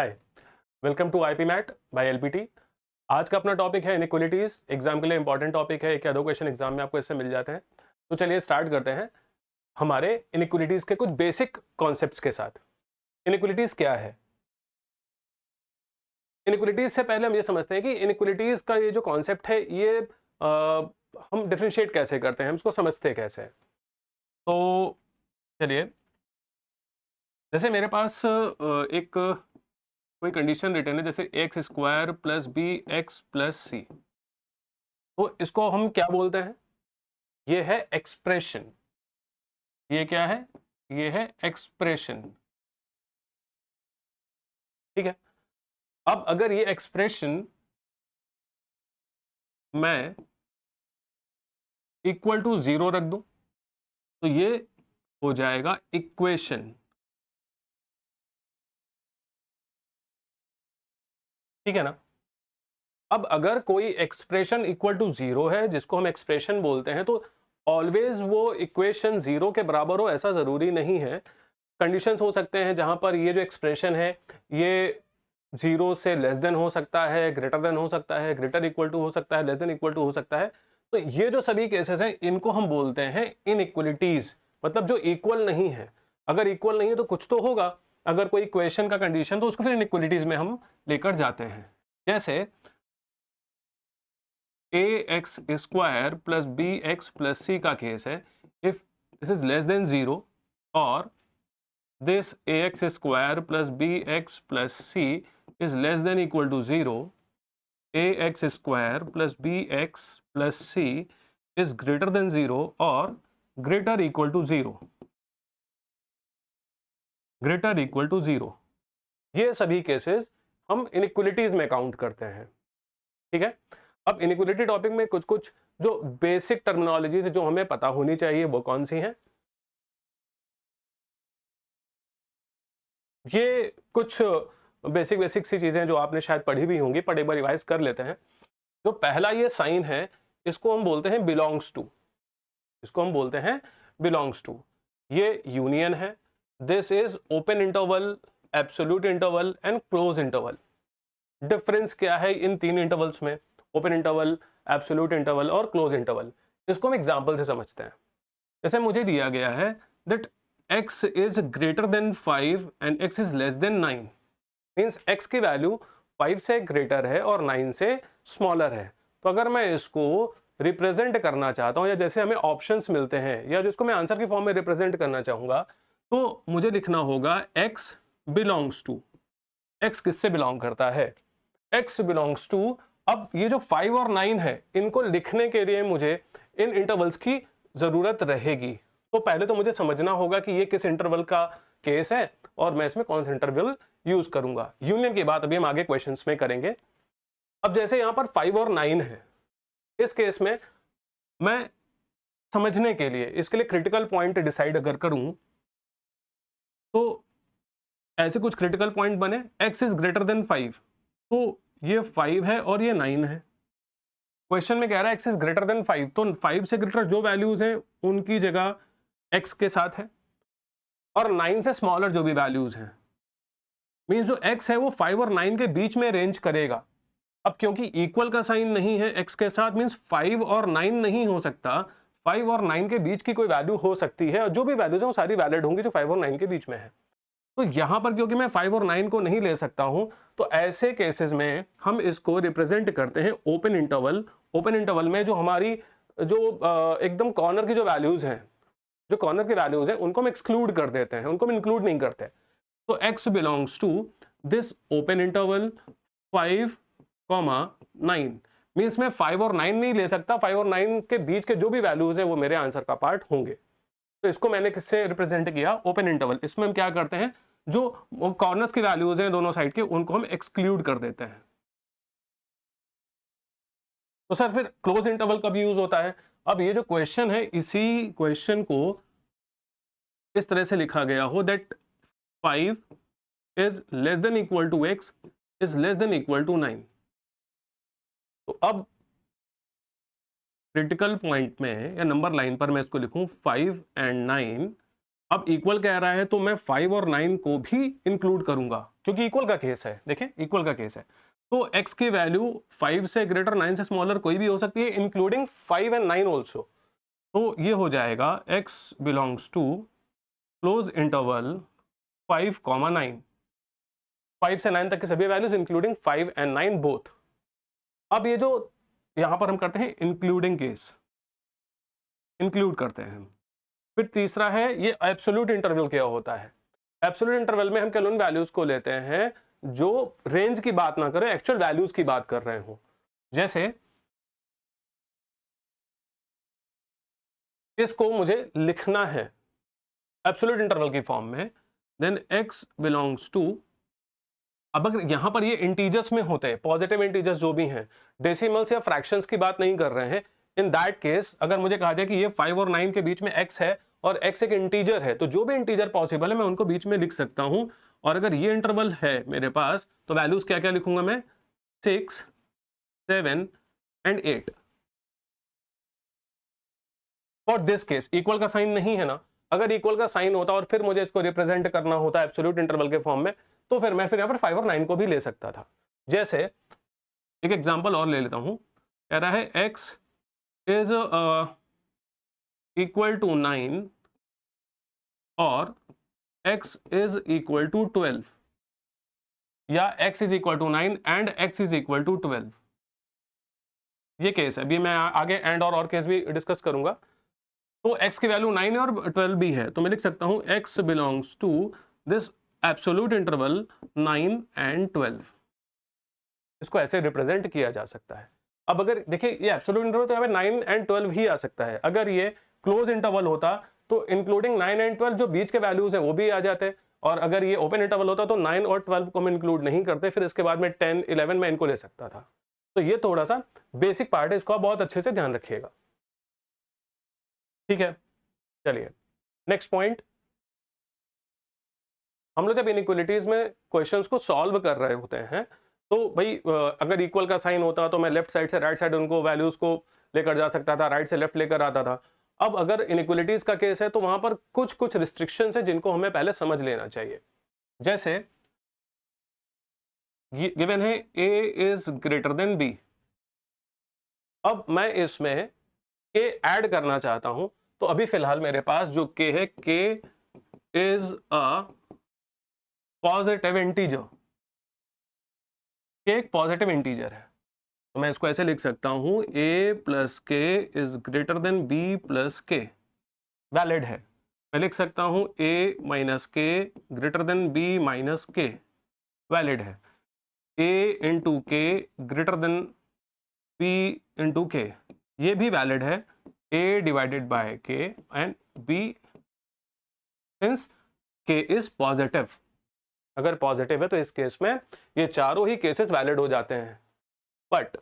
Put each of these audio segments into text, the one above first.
Hi, welcome to IP mat by LPT. आज का अपना टॉपिक है इनइक्वालिटीज। एग्जाम के लिए इंपॉर्टेंट टॉपिक है, एक या दो क्वेश्चन एग्जाम में आपको इससे मिल जाते हैं। तो चलिए स्टार्ट करते हैं हमारे इनइक्वालिटीज के कुछ बेसिक कॉन्सेप्ट्स के साथ। इनइक्वालिटीज क्या है? इनइक्वालिटीज से पहले हम ये समझते हैं कि इनइक्वालिटीज का ये जो कॉन्सेप्ट है ये हम डिफरेंशिएट कैसे करते हैं, हम इसको समझते कैसे हैं। तो चलिए, जैसे मेरे पास एक कोई कंडीशन रिटर्न है, जैसे x square plus b x plus c. तो इसको हम क्या बोलते हैं? ये है एक्सप्रेशन। ये क्या है? ये है एक्सप्रेशन। ठीक है। अब अगर ये एक्सप्रेशन मैं इक्वल टू जीरो रख दूं तो ये हो जाएगा इक्वेशन। ठीक है ना? अब अगर कोई एक्सप्रेशन इक्वल टू जीरो है, जिसको हम एक्सप्रेशन बोलते हैं, तो ऑलवेज वो इक्वेशन जीरो के बराबर हो ऐसा जरूरी नहीं है। कंडीशंस हो सकते हैं जहां पर ये जो एक्सप्रेशन है ये जीरो से लेस देन हो सकता है, ग्रेटर देन हो सकता है, ग्रेटर इक्वल टू हो सकता है, लेस देन इक्वल टू हो सकता है। तो ये जो सभी केसेस हैं इनको हम बोलते हैं इनइक्वलिटीज, मतलब जो इक्वल नहीं है। अगर इक्वल नहीं है तो कुछ तो होगा, अगर कोई इक्वेशन का कंडीशन, तो उसको फिर इनइक्वलिटीज में हम लेकर जाते हैं। जैसे a x square plus b x plus c का केस है। If this is less than zero और this ax square plus bx plus c is less than equal to 0, ax square plus bx plus c is greater than 0 or greater equal to 0, greater equal to 0। ये सभी cases हम inequalities में count करते हैं। ठीक है। अब inequality topic में कुछ कुछ जो बेसिक टर्मिनोलॉजीज जो हमें पता होनी चाहिए वो कौन सी हैं? ये कुछ बेसिक बेसिक सी चीजें जो आपने शायद पढ़ी भी होंगी, पर एक बार रिवाइज कर लेते हैं। जो पहला ये साइन है इसको हम बोलते हैं बिलोंग्स टू। इसको हम बोलते हैं बिलोंग्स टू। ये यूनियन है। This is open interval, absolute interval and close interval. Difference क्या है इन तीन इंटरवल्स में? ओपन इंटरवल, एब्सोल्यूट इंटरवल और क्लोज इंटरवल। इसको हम एग्जांपल से समझते हैं। जैसे मुझे दिया गया है that x is greater then 5 and x is less then 9, means x की वैल्यू 5 से ग्रेटर है और 9 से स्मॉलर है। तो अगर मैं इसको रिप्रेजेंट करना चाहता हूं, या जैसे हमें ऑप्शंस मिलते हैं, या जिसको मैं आंसर की फॉर्म में रिप्रेजेंट करना चाहूंगा, तो मुझे लिखना होगा x बिलोंग्स टू। x किससे बिलोंग करता है? x belongs to. अब ये जो 5 और 9 है इनको लिखने के लिए मुझे इन इंटरवल्स की जरूरत रहेगी। तो पहले तो मुझे समझना होगा कि ये किस इंटरवल का केस है और मैं इसमें कौन सा इंटरवल यूज करूंगा। यूनियन की बात अभी हम आगे क्वेश्चंस में करेंगे। अब जैसे यहां पर 5 और 9 है, इस केस में मैं समझने के लिए इसके लिए क्रिटिकल पॉइंट डिसाइड अगर करूं तो ऐसे कुछ क्रिटिकल पॉइंट बने। x इज ग्रेटर देन 5, तो ये 5 है और ये 9 है। क्वेश्चन में कह रहा है x इज ग्रेटर देन 5, तो 5 से ग्रेटर जो वैल्यूज हैं उनकी जगह x के साथ है, और 9 से स्मॉलर जो भी वैल्यूज हैं, मींस जो x है वो 5 और 9 के बीच में रेंज करेगा। अब क्योंकि इक्वल का साइन नहीं है x के साथ, मींस 5 और 9 नहीं हो सकता। 5 और 9 के बीच की कोई वैल्यू हो सकती है, और जो भी वैल्यूज हैं वो सारी वैलिड होंगी जो 5 और 9 के बीच में है। तो यहां पर क्योंकि मैं 5 और 9 को नहीं ले सकता हूं, तो ऐसे केसेस में हम इसको रिप्रेजेंट करते हैं ओपन इंटरवल। ओपन इंटरवल में जो हमारी जो एकदम कॉर्नर की जो वैल्यूज हैं, जो कॉर्नर की वैल्यूज हैं उनको हम एक्सक्लूड कर देते हैं, उनको हम इंक्लूड नहीं करते। तो x belongs to this open interval 5, 9, means मैं 5 और 9 नहीं ले सकता। 5 और 9 के बीच के जो भी वैल्यूज हैं वो मेरे आंसर का पार्ट होंगे। तो इसको मैंने किससे रिप्रेजेंट किया? Open interval. इसमें हम क्या करते हैं, जो कॉर्नर्स की वैल्यूज हैं दोनों साइड के उनको हम एक्सक्लूड कर देते हैं। तो सर फिर क्लोज इंटरवल कब यूज होता है? अब ये जो क्वेश्चन है, इसी क्वेश्चन को इस तरह से लिखा गया हो that 5 is less than equal to x is less than equal to 9। तो अब क्रिटिकल पॉइंट में या नंबर लाइन पर मैं इसको लिखूं 5 एंड 9 अब इक्वल कह रहा है तो मैं 5 और 9 को भी इंक्लूड करूंगा क्योंकि इक्वल का केस है। देखिए इक्वल का केस है तो x की वैल्यू 5 से ग्रेटर 9 से स्मॉलर कोई भी हो सकती है इंक्लूडिंग 5 एंड 9 ऑल्सो। तो ये हो जाएगा x belongs to close interval 5,9, 5 से 9 तक के सभी वैल्यूज इंक्लूडिंग 5 एंड 9 बोथ। अब ये जो यहां पर हम करते हैं इंक्लूडिंग केस, इंक्लूड करते हैं। फिर तीसरा है ये एब्सोल्यूट इंटरवल क्या होता है। एब्सोल्यूट इंटरवल में हम केवल उन वैल्यूज को लेते हैं जो रेंज की बात ना करें, एक्चुअल वैल्यूज की बात कर रहे हो। जैसे इसको मुझे लिखना है एब्सोल्यूट इंटरवल की फॉर्म में, देन x बिलोंग्स टू, अब अगर यहां पर ये इंटीजर्स में होते हैं, पॉजिटिव इंटीजर्स जो भी हैं, डेसिमल्स या फ्रैक्शंस की बात नहीं कर रहे हैं, इन दैट केस अगर मुझे कहा जाए कि ये 5 और 9 के बीच में x है और x एक इंटीजर है, तो जो भी इंटीजर पॉसिबल है मैं उनको बीच में लिख सकता हूं। और अगर ये इंटरवल है मेरे पास तो वैल्यूज क्या क्या लिखूंगा मैं, 6, 7 and 8। For this case equal का साइन नहीं है ना, अगर इक्वल का साइन होता और फिर मुझे इसको रिप्रेजेंट करना होता एब्सोल्यूट इंटरवल के फॉर्म में, तो फिर मैं यहाँ पर 5 और 9 को भी ले सकता था। जैसे एक एग्जांपल और ले लेता हूं, कह रहा है x इज इक्वल टू 9 और x इज इक्वल टू 12, या x is equal to 9 and x is equal to 12। ये केस है, अभी मैं आगे एंड और केस भी डिस्कस करूंगा। तो x की वैल्यू 9 और 12 भी है, तो मैं लिख सकता हूं x belongs to this absolute interval 9 and 12। इसको ऐसे रिप्रेजेंट किया जा सकता है। अब अगर देखिए ये एब्सोल्यूट इंटरवल तो यहाँ पे 9 एंड 12 ही आ सकता है, अगर ये क्लोज इंटरवल होता तो इंक्लूडिंग 9 एंड 12 जो बीच के वैल्यूज हैं वो भी आ जाते, और अगर ये ओपन इंटरवल होता तो 9 और 12 को हम इंक्लूड नहीं करते, फिर इसके बाद में 10, 11 में इनको ले सकता था। तो ये थोड़ा सा बेसिक पार्ट है, इसको आप बहुत अच्छे से ध्यान रखिएगा, ठीक है। चलिए नेक्स्ट पॉइंट, हम लोग जब इनइक्वालिटीज में क्वेश्चंस को सॉल्व कर रहे होते हैं तो भाई अगर इक्वल का साइन होता तो मैं लेफ्ट साइड से राइट साइड उनको वैल्यूज को लेकर जा सकता था, राइट से लेफ्ट लेकर आता था। अब अगर इनइक्वालिटीज का केस है तो वहां पर कुछ कुछ रिस्ट्रिक्शंस है जिनको हमें पहले समझ लेना चाहिए। जैसे गिवन है a is greater then b, अब मैं इसमें k ऐड करना चाहता हूं, तो अभी फिलहाल मेरे पास जो k है, k is a positive integer, k एक पॉजिटिव इंटीजर है, तो मैं इसको ऐसे लिख सकता हूं a प्लस के is greater then b plus के, वैलिड है। मैं लिख सकता हूं a माइनस के ग्रेटर देन b माइनस के, वैलिड है। a इंटू के ग्रेटर देन b इंटू के, ये भी वैलिड है। a divided by k and b since k is positive, अगर पॉजिटिव है तो इस केस में ये चारों ही केसेस वैलिड हो जाते हैं। But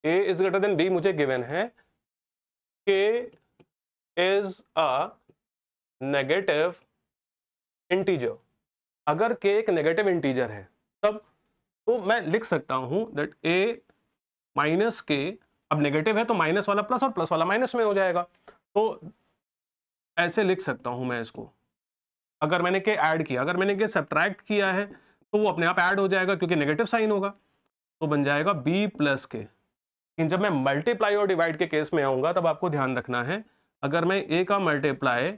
a is greater then b मुझे गिवन है, k is a negative integer, अगर k एक नेगेटिव इंटीजर है तब तो मैं लिख सकता हूं दैट a माइनस के, अब नेगेटिव है तो माइनस वाला प्लस और प्लस वाला माइनस में हो जाएगा, तो ऐसे लिख सकता हूं मैं इसको। अगर मैंने के ऐड किया, अगर मैंने के सब्ट्रैक्ट किया है तो वो अपने आप ऐड हो जाएगा क्योंकि नेगेटिव साइन होगा, तो बन जाएगा b प्लस के। लेकिन जब मैं मल्टीप्लाई और डिवाइड के केस में आऊंगा तब आपको ध्यान रखना है, अगर मैं a का मल्टीप्लाई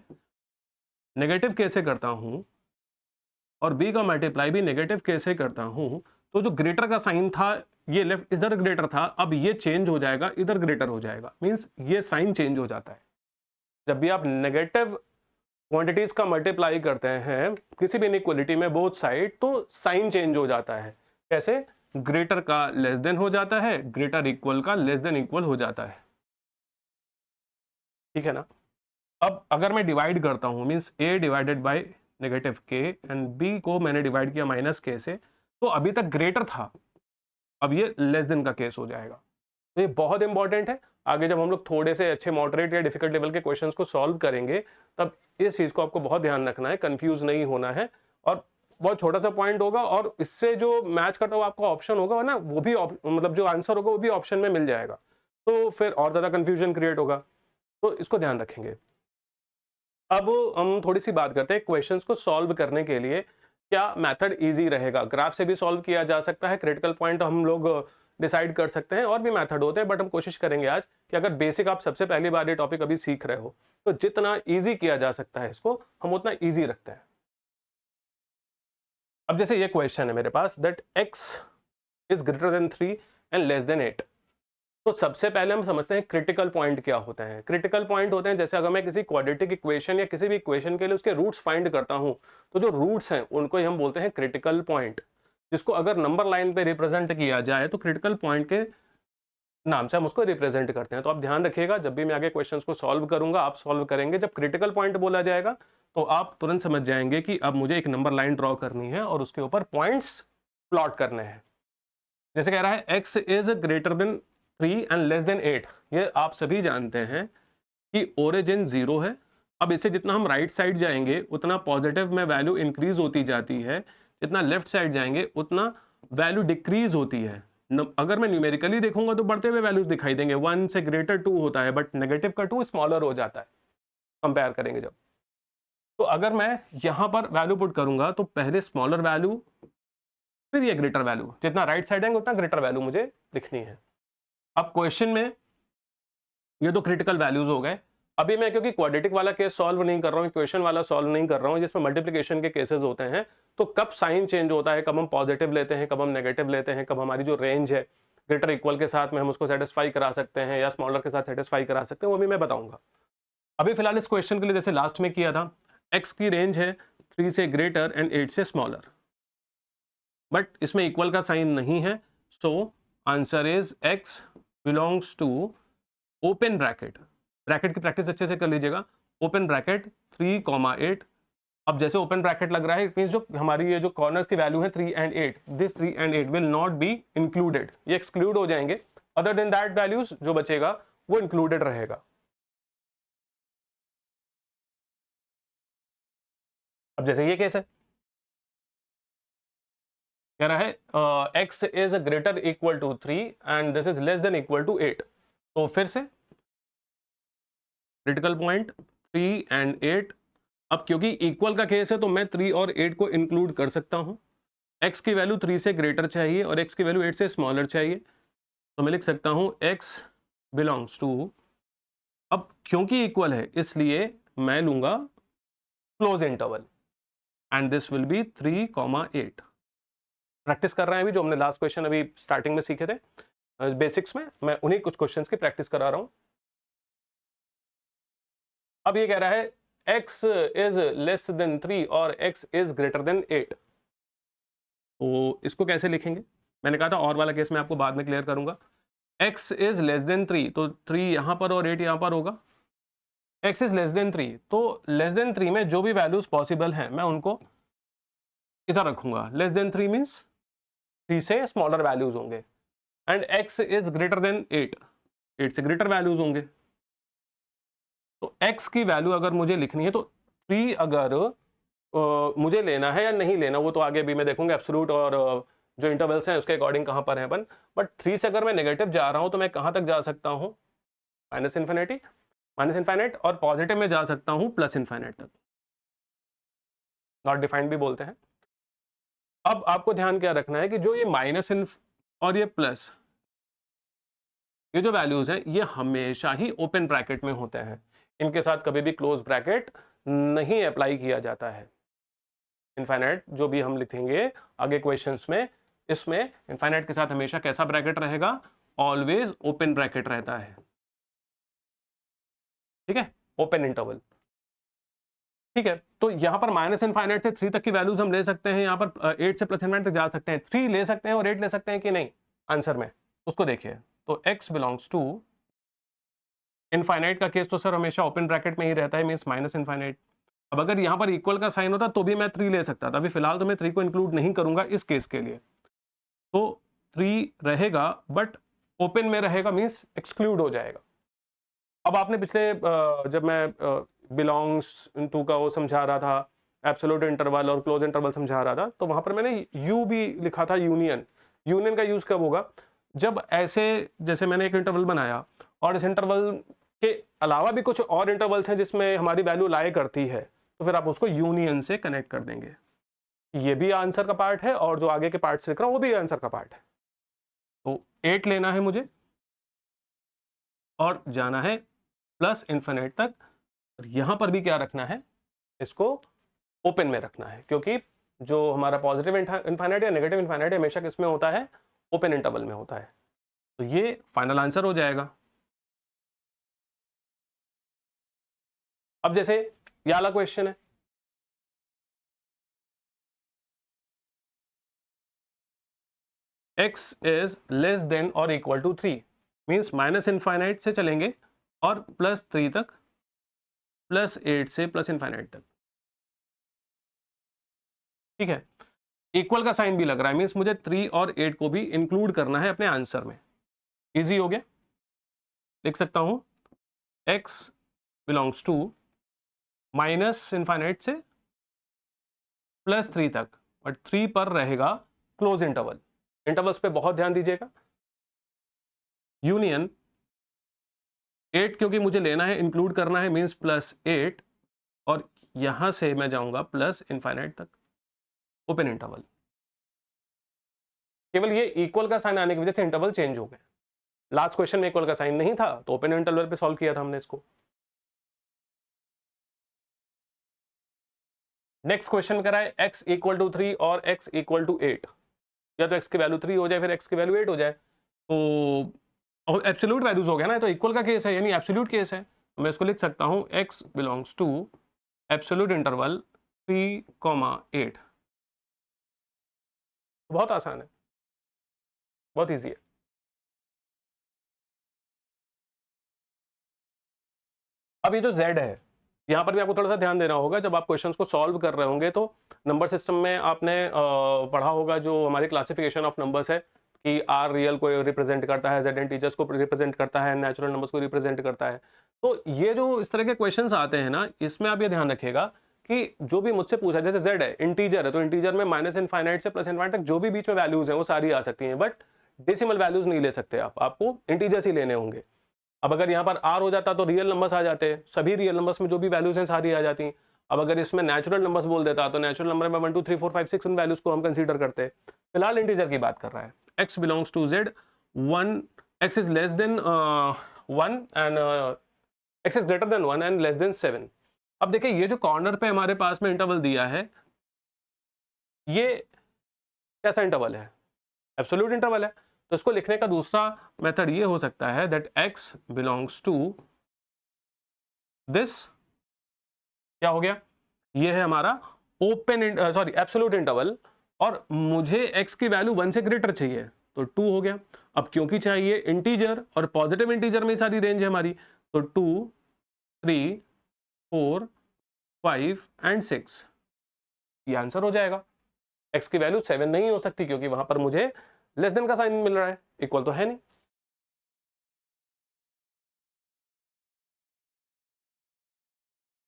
नेगेटिव के से करता हूं और b का मल्टीप्लाई भी नेगेटिव के से करता हूं, तो जो ग्रेटर का साइन था ये लेफ्ट इधर ग्रेटर था, अब ये चेंज हो जाएगा, इधर ग्रेटर हो जाएगा, मींस ये साइन चेंज हो जाता है। जब भी आप नेगेटिव क्वांटिटीज का मल्टीप्लाई करते हैं किसी भी इनइक्वालिटी में बोथ साइड, तो साइन चेंज हो जाता है। कैसे? ग्रेटर का लेस देन हो जाता है, ग्रेटर इक्वल का लेस देन इक्वल हो जाता है, ठीक है ना। अब अगर मैं डिवाइड करता हूं, means a divided by negative k and b को मैंने डिवाइड किया माइनस k से, तो अभी तक ग्रेटर था, अब ये लेस देन का केस हो जाएगा। तो ये बहुत इंपॉर्टेंट है, आगे जब हम लोग थोड़े से अच्छे मॉडरेट या डिफिकल्ट लेवल के क्वेश्चंस को सॉल्व करेंगे तब इस चीज को आपको बहुत ध्यान रखना है, कंफ्यूज नहीं होना है, और बहुत छोटा सा पॉइंट होगा और इससे जो मैच करता हुआ आपका ऑप्शन होगा ना, वो भी मतलब जो आंसर होगा वो भी ऑप्शन में मिल जाएगा, तो फिर और ज्यादा कंफ्यूजन क्रिएट होगा, तो इसको ध्यान रखेंगे। अब हम थोड़ी सी बात करते हैं क्वेश्चंस को सॉल्व करने के लिए क्या मेथड इजी रहेगा। ग्राफ से भी सॉल्व किया जा सकता है, क्रिटिकल पॉइंट हम लोग डिसाइड कर सकते हैं, और भी मेथड होते हैं, बट हम कोशिश करेंगे आज कि अगर बेसिक आप सबसे पहली बार ये टॉपिक अभी सीख रहे हो तो जितना इजी किया जा सकता है इसको हम उतना इजी रखते हैं। अब जैसे ये क्वेश्चन है मेरे पास, that x is greater than 3 and less than 8। तो सबसे पहले हम समझते हैं क्रिटिकल पॉइंट क्या होते हैं। क्रिटिकल पॉइंट होते हैं जैसे अगर मैं किसी क्वाड्रेटिक इक्वेशन या किसी भी इक्वेशन के लिए उसके रूट्स फाइंड करता हूं, तो जो रूट्स हैं उनको ही हम बोलते हैं क्रिटिकल पॉइंट, जिसको अगर नंबर लाइन पे रिप्रेजेंट किया जाए तो क्रिटिकल पॉइंट के नाम से हम उसको रिप्रेजेंट करते हैं। तो आप ध्यान रखिएगा, जब भी मैं आगे क्वेश्चंस को सॉल्व करूंगा, आप सॉल्व करेंगे, जब क्रिटिकल पॉइंट बोला जाएगा तो आप तुरंत समझ जाएंगे कि अब मुझे एक नंबर लाइन ड्रॉ करनी है और उसके ऊपर पॉइंट्स प्लॉट करने हैं। जैसे कह रहा है x is greater than 3 and less than 8। ये आप सभी जानते हैं कि ओरिजिन 0 है। अब इससे जितना हम राइट साइड जाएंगे उतना पॉजिटिव में वैल्यू इंक्रीज होती जाती है, जितना लेफ्ट साइड जाएंगे उतना वैल्यू डिक्रीज होती है। अगर मैं न्यूमेरिकली देखूंगा तो बढ़ते हुए वैल्यूज दिखाई देंगे, 1 से ग्रेटर 2 होता है, बट नेगेटिव का 2 स्मॉलर हो जाता है कंपेयर करेंगे जब। तो अगर मैं यहां पर वैल्यू पुट करूंगा तो पहले स्मॉलर वैल्यू फिर ये ग्रेटर वैल्यू, जितना राइट साइड आएंगे उतना ग्रेटर वैल्यू मुझे लिखनी है। अब क्वेश्चन में ये तो क्रिटिकल वैल्यूज हो गए। अभी मैं क्योंकि क्वाड्रेटिक वाला केस सॉल्व नहीं कर रहा हूँ, इक्वेशन वाला सॉल्व नहीं कर रहा हूँ जिसमें मल्टीप्लिकेशन के केसेस होते हैं, तो कब साइन चेंज होता है, कब हम पॉजिटिव लेते हैं, कब हम नेगेटिव लेते हैं, कब हमारी जो रेंज है ग्रेटर इक्वल के साथ में हम उसको सेटिस्फाई करा सकते हैं या स्मॉलर के साथ सेटिस्फाई करा सकते हैं, वो भी मैं बताऊंगा। अभी फिलहाल इस क्वेश्चन के लिए जैसे लास्ट में किया था, एक्स की रेंज है 3 से ग्रेटर एंड 8 से स्मॉलर, बट इसमें इक्वल का साइन नहीं है, so answer is x belongs to open bracket. Bracket की प्रैक्टिस अच्छे से कर लीजिएगा, ओपन ब्रैकेट 3,8। अब जैसे ओपन ब्रैकेट लग रहा है, इट मींस जो हमारी ये जो कॉर्नर की वैल्यू है 3 and 8, this 3 and 8 will not be included, ये एक्सक्लूड हो जाएंगे। अदर देन दैट वैल्यूज जो बचेगा वो इंक्लूडेड रहेगा। अब जैसे ये केस है, कह रहा है x is greater equal to 3 and this is less than equal to 8। तो फिर से क्रिटिकल पॉइंट 3 एंड 8। अब क्योंकि इक्वल का केस है तो मैं 3 और 8 को इंक्लूड कर सकता हूं। x की वैल्यू 3 से ग्रेटर चाहिए और x की वैल्यू 8 से स्मॉलर चाहिए, तो मैं लिख सकता हूं x बिलोंग्स टू, अब क्योंकि इक्वल है इसलिए मैं लूंगा close interval and this will be 3,8। Practice कर रहे हैं अभी, जो हमने लास्ट क्वेश्चन अभी स्टार्टिंग में सीखे थे बेसिक्स में, मैं उन्हीं कुछ क्वेश्चंस की प्रैक्टिस करा रहा हूं। अब ये कह रहा है x इज लेस देन 3 और x इज ग्रेटर देन 8। तो इसको कैसे लिखेंगे, मैंने कहा था और वाला केस मैं आपको बाद में क्लियर करूंगा। x इज लेस देन 3, तो 3 यहां पर और 8 यहां पर होगा। x इज लेस देन 3, तो लेस देन 3 में जो भी वैल्यूज पॉसिबल हैं मैं उनको इधर रखूंगा। लेस देन 3 मीन्स 3 से स्मॉलर वैल्यूज होंगे, and x is greater then 8, 8 से ग्रेटर वैल्यूज होंगे। तो x की वैल्यू अगर मुझे लिखनी है तो 3 अगर मुझे लेना है या नहीं लेना वो तो आगे भी मैं देखूंगा, एब्सोल्यूट और जो इंटरवल्स हैं उसके अकॉर्डिंग कहां पर है अपन। बट 3 से अगर मैं नेगेटिव जा रहा हूं तो मैं कहां तक जा सकता हूं, माइनस इन्फिनिट, और पॉजिटिव में जा सकता हूं प्लस इन्फिनिट तक, नॉट डिफाइंड भी बोलते हैं। अब आपको ध्यान क्या रखना है कि जो ये माइनस और ये प्लस, ये जो वैल्यूज हैं ये हमेशा ही ओपन ब्रैकेट में होते हैं, इनके साथ कभी भी क्लोज ब्रैकेट नहीं अप्लाई किया जाता है। इनफाइनाइट जो भी हम लिखेंगे आगे क्वेश्चंस में, इसमें इनफाइनाइट के साथ हमेशा कैसा ब्रैकेट रहेगा, ऑलवेज ओपन ब्रैकेट रहता है, ठीक है, ओपन इंटरवल। ठीक है, तो यहां पर माइनस इनफाइनाइट से 3 तक की वैल्यूज हम ले सकते हैं, यहां पर 8 से प्लस इनफाइनाइट तक जा सकते हैं। 3 ले सकते हैं और 8 ले सकते हैं कि नहीं आंसर में, उसको देखिए। तो x बिलोंग्स टू, इनफाइनाइट का केस तो सर हमेशा ओपन ब्रैकेट में ही रहता है, मींस माइनस इनफाइनाइट। अब अगर यहां पर इक्वल का साइन होता तो भी मैं 3 ले सकता था, अभी फिलहाल तो मैं 3 को इंक्लूड नहीं करूंगा इस केस के लिए। तो 3 रहेगा बट ओपन में रहेगा, मींस एक्सक्लूड हो जाएगा। अब आपने पिछले जब मैं बिलोंग्स टू का वो समझा रहा था, एब्सोल्यूट इंटरवल और क्लोज इंटरवल समझा रहा था, तो वहां पर मैंने यू भी लिखा था, यूनियन का यूज कब होगा, जब ऐसे जैसे मैंने एक इंटरवल बनाया और इस इंटरवल के अलावा भी कुछ और इंटरवल्स हैं जिसमें हमारी वैल्यू लाई करती है, तो फिर आप उसको यूनियन से कनेक्ट कर देंगे। ये भी आंसर का पार्ट है और जो आगे के पार्ट से लिख रहा हूं वो भी आंसर का पार्ट है। तो 8 लेना है मुझे और जाना है प्लस इन्फिनिट तक। और यहां पर भी क्या रखना है, इसको ओपन में रखना है, क्योंकि जो हमारा पॉजिटिव इन्फिनिट या नेगेटिव इन्फिनिट हमेशा किसमें होता है, ओपन इंटरवल में होता है। तो ये फाइनल आंसर हो जाएगा। अब जैसे ये वाला क्वेश्चन है, x इज लेस देन और equal to 3, means minus infinite से चलेंगे और प्लस 3 तक, प्लस 8 से प्लस इनफाइनाइट तक। ठीक है, इक्वल का साइन भी लग रहा है, मीन्स मुझे 3 और 8 को भी इंक्लूड करना है अपने आंसर में। इजी हो गया, लिख सकता हूं x belongs to minus infinite से प्लस 3 तक, बट 3 पर रहेगा क्लोज इंटरवल। इंटरवल्स पे बहुत ध्यान दीजिएगा। यूनियन 8 क्योंकि मुझे लेना है, इंक्लूड करना है, मींस प्लस 8, और यहां से मैं जाऊंगा प्लस इनफाइनाइट तक, ओपन इंटरवल। केवल ये इक्वल का साइन आने की वजह से इंटरवल चेंज हो गए। लास्ट क्वेश्चन में इक्वल का साइन नहीं था तो ओपन इंटरवल पे सॉल्व किया था हमने इसको। नेक्स्ट क्वेश्चन करा है x इक्वल टू 3 और x इक्वल टू 8, या तो x की वैल्यू 3 हो जाए फिर x की वैल्यू 8 हो जाए, तो एब्सोल्यूट वैल्यूज हो गया ना, तो इक्वल का केस है यानी एब्सोल्यूट केस है। तो मैं इसको लिख सकता हूं x belongs to absolute interval 3, 8। बहुत आसान है, बहुत इजी है। अब ये जो z है, यहाँ पर भी आपको थोड़ा सा ध्यान देना होगा। जब आप क्वेश्चंस को सॉल्व कर रहे होंगे तो नंबर सिस्टम में आपने पढ़ा होगा जो हमारी क्लासिफिकेशन ऑफ नंबर्स है कि r रियल को रिप्रेजेंट करता है, z इंटीजर्स को रिप्रेजेंट करता है, नेचुरल नंबर्स को रिप्रेजेंट करता है। तो ये जो इस तरह के क्वेश्चंस आते हैं ना, इसमें आप ये ध्यान रखिएगा कि जो भी मुझसे पूछा, जैसे z है, इंटीजर है, तो इंटीजर में माइनस इनफाइनाइट से प्लस इनफाइनाइट तक जो भी बीच में वैल्यूज हैं वो सारी आ सकती हैं, बट डेसिमल वैल्यूज नहीं ले सकते आप, आपको इंटीजर्स ही लेने होंगे। अब अगर यहाँ पर r हो जाता तो रियल नंबर्स आ जाते, सभी रियल नंबर्स में जो भी वैल्यूज हैं सारी आ जाती। अब अगर इसमें नेचुरल नंबर्स बोल देता तो नेचुरल नंबर में 1 2 3 4 5 6 उन वैल्यूज को हम कंसीडर करते। फिलहाल इंटीजर की बात कर रहा है। x belongs to z, 1 x is less than 1 and x is greater than 1 and less than 7। अब देखिए ये जो कॉर्नर पे हमारे पास में इंटरवल दिया है, ये कैसा इंटरवल है, एब्सोल्यूट इंटरवल है। तो इसको लिखने का दूसरा मेथड ये हो सकता है that x belongs to this, क्या हो गया, ये है हमारा ओपन एब्सोल्यूट इंटरवल, और मुझे x की वैल्यू 1 से ग्रेटर चाहिए तो 2 हो गया। अब क्योंकि चाहिए इंटीजर और पॉजिटिव इंटीजर में सारी रेंज है हमारी, तो 2 3 4 5 एंड 6, ये आंसर हो जाएगा। x की वैल्यू 7 नहीं हो सकती क्योंकि वहां पर मुझे लेस देन का साइन मिल रहा है, इक्वल तो है नहीं।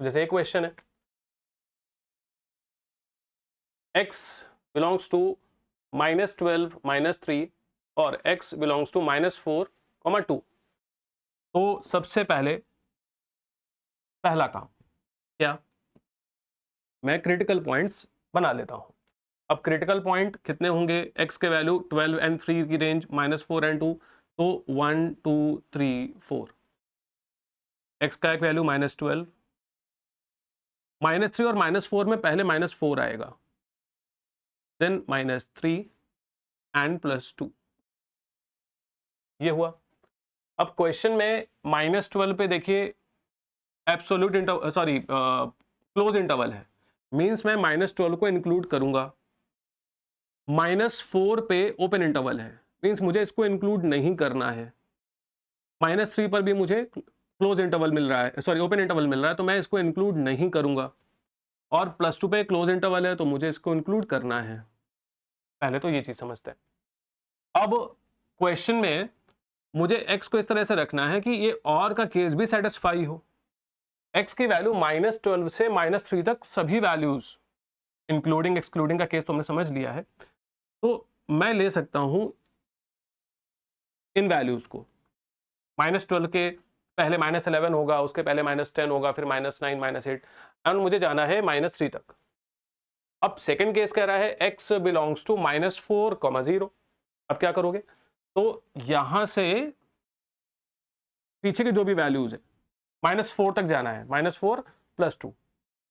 जैसे एक क्वेश्चन है x बिलोंग्स टू -12 -3 और x बिलोंग्स टू -4, 2। तो सबसे पहले पहला काम क्या, मैं क्रिटिकल पॉइंट्स बना लेता हूं। अब क्रिटिकल पॉइंट कितने होंगे, x के वैल्यू 12 एंड 3 की रेंज -4 एंड 2, तो 1 2 3 4। x का एक वैल्यू -12, -3 और -4 में पहले -4 आएगा, देन -3 एंड +2, ये हुआ। अब क्वेश्चन में -12 पे देखिए absolute interval, sorry close interval है, मींस मैं -12 को इंक्लूड करूंगा। -4 पे ओपन इंटरवल है, मींस मुझे इसको इंक्लूड नहीं करना है। -3 पर भी मुझे क्लोज इंटरवल मिल रहा है, सॉरी ओपन इंटरवल मिल रहा है, तो मैं इसको इंक्लूड नहीं करूंगा। और +2 पे क्लोज इंटरवल है तो मुझे इसको इंक्लूड करना है। पहले तो ये चीज समझते हैं। अब क्वेश्चन में मुझे x को इस तरह से रखना है कि ये और का केस भी सेटिस्फाई हो। x की वैल्यू -12 से -3 तक सभी वैल्यूज इंक्लूडिंग एक्सक्लूडिंग का केस तो हमने समझ लिया है, तो मैं ले सकता हूं इन वैल्यूज को, -12 के पहले -11 होगा, उसके पहले -10 होगा, फिर -9, -8 एंड मुझे जाना है -3 तक। अब सेकंड केस कह रहा है x बिलोंग्स टू -4, 0। अब क्या करोगे? तो यहां से पीछे की जो भी वैल्यूज है -4 तक जाना है, -4 + 2।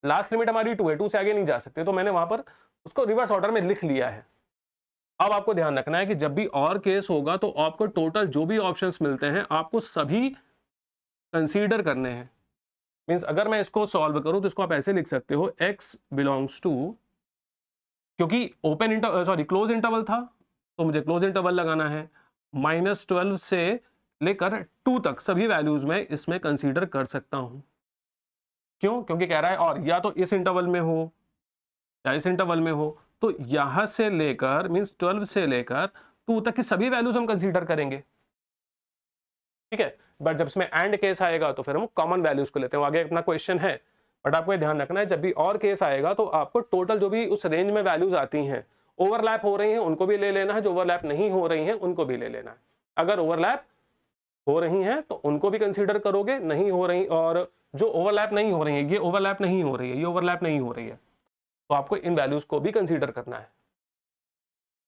लास्ट लिमिट हमारी 2 है, 2 से आगे नहीं जा सकते, तो मैंने वहां पर उसको रिवर्स ऑर्डर में लिख लिया है। अब आपको ध्यान रखना है कि जब भी और केस होगा तो आपको टोटल जो भी ऑप्शंस मिलते हैं आपको सभी कंसीडर करने हैं। मींस अगर मैं इसको सॉल्व करूं तो इसको आप ऐसे लिख सकते हो x बिलोंग्स टू, क्योंकि open interval sorry close interval था तो मुझे क्लोज इंटरवल लगाना है, -12 से लेकर 2 तक सभी वैल्यूज में इसमें कंसीडर कर सकता हूं। क्यों? क्योंकि कह रहा है और या तो इस इंटरवल में हो या इस इंटरवल में हो, तो यहां से लेकर मींस 12 से लेकर 2 तक की सभी वैल्यूज हम कंसीडर करेंगे। ठीक है, बट जब इसमें एंड केस आएगा तो फिर हम कॉमन वैल्यूज को लेते हैं। आगे अपना क्वेश्चन है, बट आपको ये ध्यान रखना है जब भी और केस आएगा तो आपको टोटल जो भी उस रेंज में वैल्यूज आती हैं, ओवरलैप हो रही हैं उनको भी ले लेना है, जो ओवरलैप नहीं हो रही हैं उनको भी ले लेना है। अगर ओवरलैप हो रही हैं तो उनको भी कंसीडर करोगे, नहीं हो रही और जो ओवरलैप नहीं हो रही है, ये ओवरलैप नहीं हो रही है, ये ओवरलैप नहीं हो रही है, तो आपको इन वैल्यूज को भी कंसीडर करना है।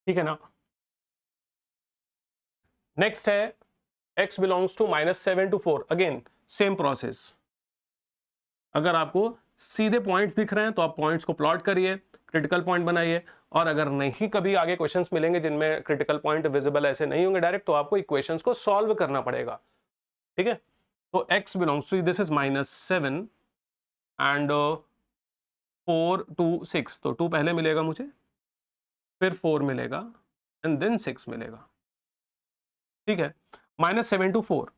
ठीक है ना? नेक्स्ट है x belongs to -7 to 4। Again same process. अगर आपको सीधे पॉइंट्स दिख रहे हैं तो आप पॉइंट्स को प्लॉट करिए, क्रिटिकल पॉइंट बनाइए, और अगर नहीं कभी आगे क्वेश्चंस मिलेंगे जिनमें क्रिटिकल पॉइंट विजिबल ऐसे नहीं होंगे डायरेक्ट, तो आपको इक्वेशंस को सॉल्व करना पड़ेगा। ठीक है, तो x belongs to this is -7 and 4 to 6, तो 2 पहले मिलेगा मुझे, फिर 4 मिलेगा एंड देन 6 मिलेगा। ठीक है, -7 to 4,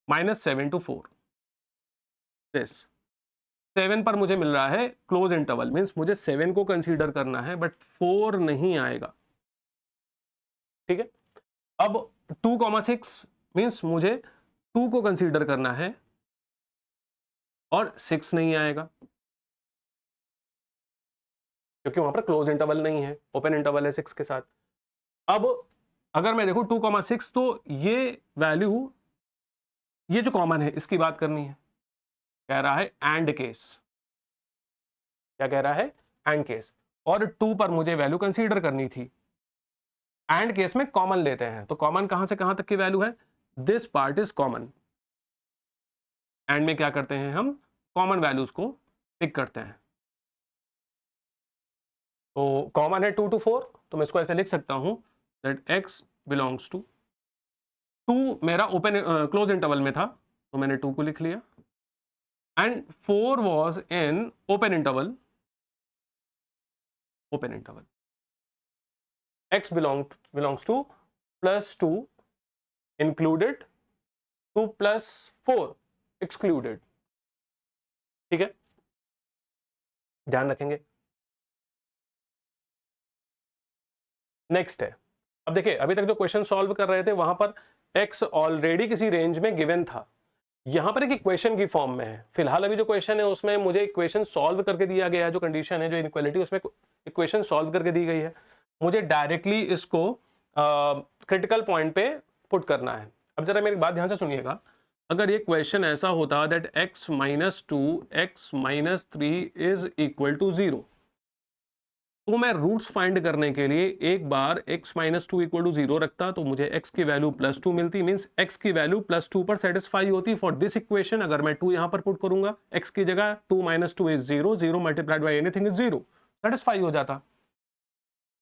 -7 to 4 दिस 7 पर मुझे मिल रहा है क्लोज इंटरवल, मींस मुझे 7 को कंसीडर करना है बट 4 नहीं आएगा। ठीक है, अब 2,6 मींस मुझे 2 को कंसीडर करना है और 6 नहीं आएगा क्योंकि वहां पर क्लोज इंटरवल नहीं है, ओपन इंटरवल है 6 के साथ। अब अगर मैं देखूं 2,6 तो ये वैल्यू, ये जो कॉमन है इसकी बात करनी है। कह रहा है एंड केस, क्या कह रहा है? एंड केस, और 2 पर मुझे वैल्यू कंसीडर करनी थी। एंड केस में कॉमन लेते हैं, तो कॉमन कहां से कहां तक की वैल्यू है? This part is common. And में क्या करते हैं हम? कॉमन वैल्यूज को पिक करते हैं। तो कॉमन है 2 to 4, तो मैं इसको ऐसे लिख सकता हूं दैट x बिलोंग्स टू 2 मेरा ओपन क्लोज इंटरवल में था तो मैंने 2 को लिख लिया, and 4 was in open interval, x belongs to +2 included, 2 + 4 excluded। ठीक है, ध्यान रखेंगे। नेक्स्ट है, अब देखिए अभी तक जो क्वेश्चन सॉल्व कर रहे थे वहां पर x ऑलरेडी किसी रेंज में गिवन था, यहां पर एक इक्वेशन की फॉर्म में है। फिलहाल अभी जो क्वेश्चन है उसमें मुझे इक्वेशन सॉल्व करके दिया गया है, जो कंडीशन है, जो इनइक्वालिटी, उसमें इक्वेशन सॉल्व करके दी गई है। मुझे डायरेक्टली इसको क्रिटिकल पॉइंट पे पुट करना है। अब जरा मेरी बात ध्यान से सुनिएगा, अगर ये क्वेश्चन ऐसा होता that x - 2 x - 3 is equal to 0, तो मैं रूट्स फाइंड करने के लिए एक बार x - 2 इक्वल टू 0 रखता तो मुझे x की वैल्यू +2 मिलती, मींस x की वैल्यू +2 पर सेटिस्फाई होती। फॉर दिस इक्वेशन अगर मैं 2 यहां पर पुट करूंगा x की जगह, 2 - 2 is 0, 0 multiplied by anything is 0, satisfy हो जाता।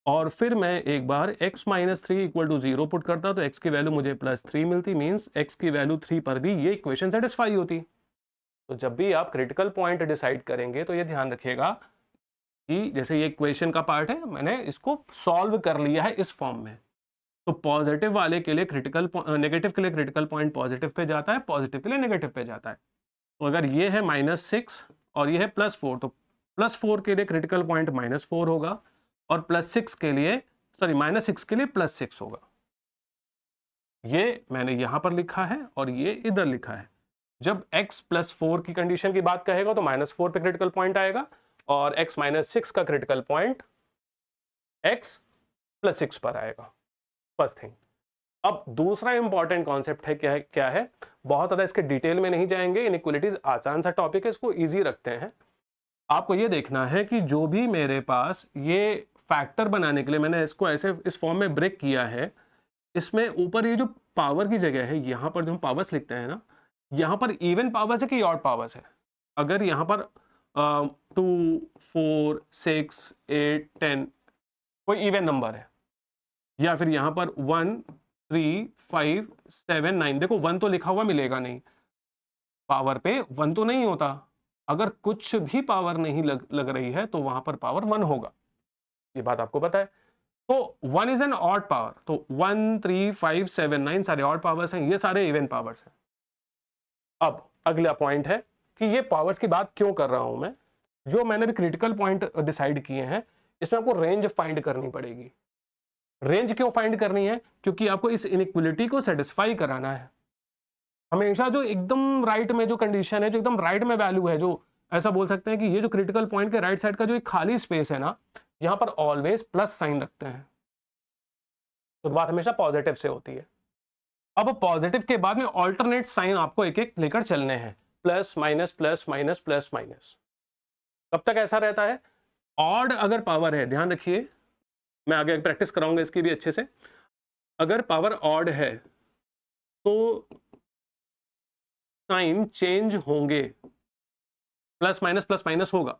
और फिर मैं एक बार x - 3 इक्वल टू 0 पुट करता तो x की वैल्यू मुझे +3 मिलती, मींस x की वैल्यू 3 पर भी ये इक्वेशन सेटिस्फाई होती। तो जब भी आप क्रिटिकल पॉइंट डिसाइड करेंगे तो ये ध्यान रखिएगा कि जैसे ये इक्वेशन का पार्ट है, मैंने इसको सॉल्व कर लिया है इस फॉर्म में, तो पॉजिटिव वाले के लिए क्रिटिकल, नेगेटिव के लिए क्रिटिकल पॉइंट पॉजिटिव पे जाता है, पॉजिटिव के लिए नेगेटिव पे जाता है। तो अगर ये है -6 और ये है +4, तो +4 के लिए क्रिटिकल पॉइंट -4 होगा और +6 के लिए, सॉरी -6 के लिए +6 होगा। ये मैंने यहां पर लिखा है और ये इधर लिखा है। जब x +4 की कंडीशन की बात कहेगा तो -4 पे क्रिटिकल पॉइंट आएगा और x - 6 का क्रिटिकल पॉइंट x +6 पर आएगा। First thing. अब दूसरा इंपॉर्टेंट कॉन्सेप्ट है क्या है, बहुत ज्यादा इसके डिटेल में नहीं जाएंगे, इनइक्वालिटीज आसान सा टॉपिक है, इसको इजी रखते हैं। आपको ये देखना है कि जो भी मेरे पास ये फैक्टर बनाने के लिए मैंने इसको ऐसे इस फॉर्म में ब्रेक किया है, इसमें ऊपर ये जो पावर की जगह है, यहां पर जो हम पावर्स लिखते हैं ना, यहां पर इवन पावर्स है कि ऑड पावर्स है। अगर यहां पर 2 4 6 8 10 कोई इवन नंबर है, या फिर यहां पर 1 3 5 7 9, देखो 1 तो लिखा हुआ मिलेगा नहीं, पावर पे 1 तो नहीं होता। अगर कुछ भी पावर नहीं लग रही है तो वहां पर पावर 1 होगा, ये बात आपको पता है। तो 1 इज एन ऑड पावर, तो 1 3 5 7 9 सारे ऑड पावर्स हैं, ये सारे इवन पावर्स हैं। अब अगला पॉइंट है कि ये पावर्स की बात क्यों कर रहा हूं मैं, जो मैंने भी क्रिटिकल पॉइंट डिसाइड किए हैं, इसमें आपको रेंज फाइंड करनी पड़ेगी। रेंज क्यों फाइंड करनी है, क्योंकि आपको इस इनइक्वालिटी को सेटिस्फाई कराना है। हमेशा जो एकदम राइट में जो कंडीशन है, जो एकदम राइट में वैल्यू है, जो ऐसा बोल सकते हैं कि ये जो क्रिटिकल पॉइंट के राइट साइड का जो एक खाली स्पेस है ना, यहां पर ऑलवेज प्लस साइन रखते हैं, तो बात हमेशा पॉजिटिव से होती है। अब पॉजिटिव के बाद में ऑल्टरनेट साइन आपको एक एक लेकर चलने हैं, plus minus plus minus plus minus. कब तक ऐसा रहता है, ऑड अगर पावर है, ध्यान रखिए, मैं आगे प्रैक्टिस कराऊंगा इसकी भी अच्छे से। अगर पावर ऑड है तो साइन चेंज होंगे, प्लस माइनस होगा,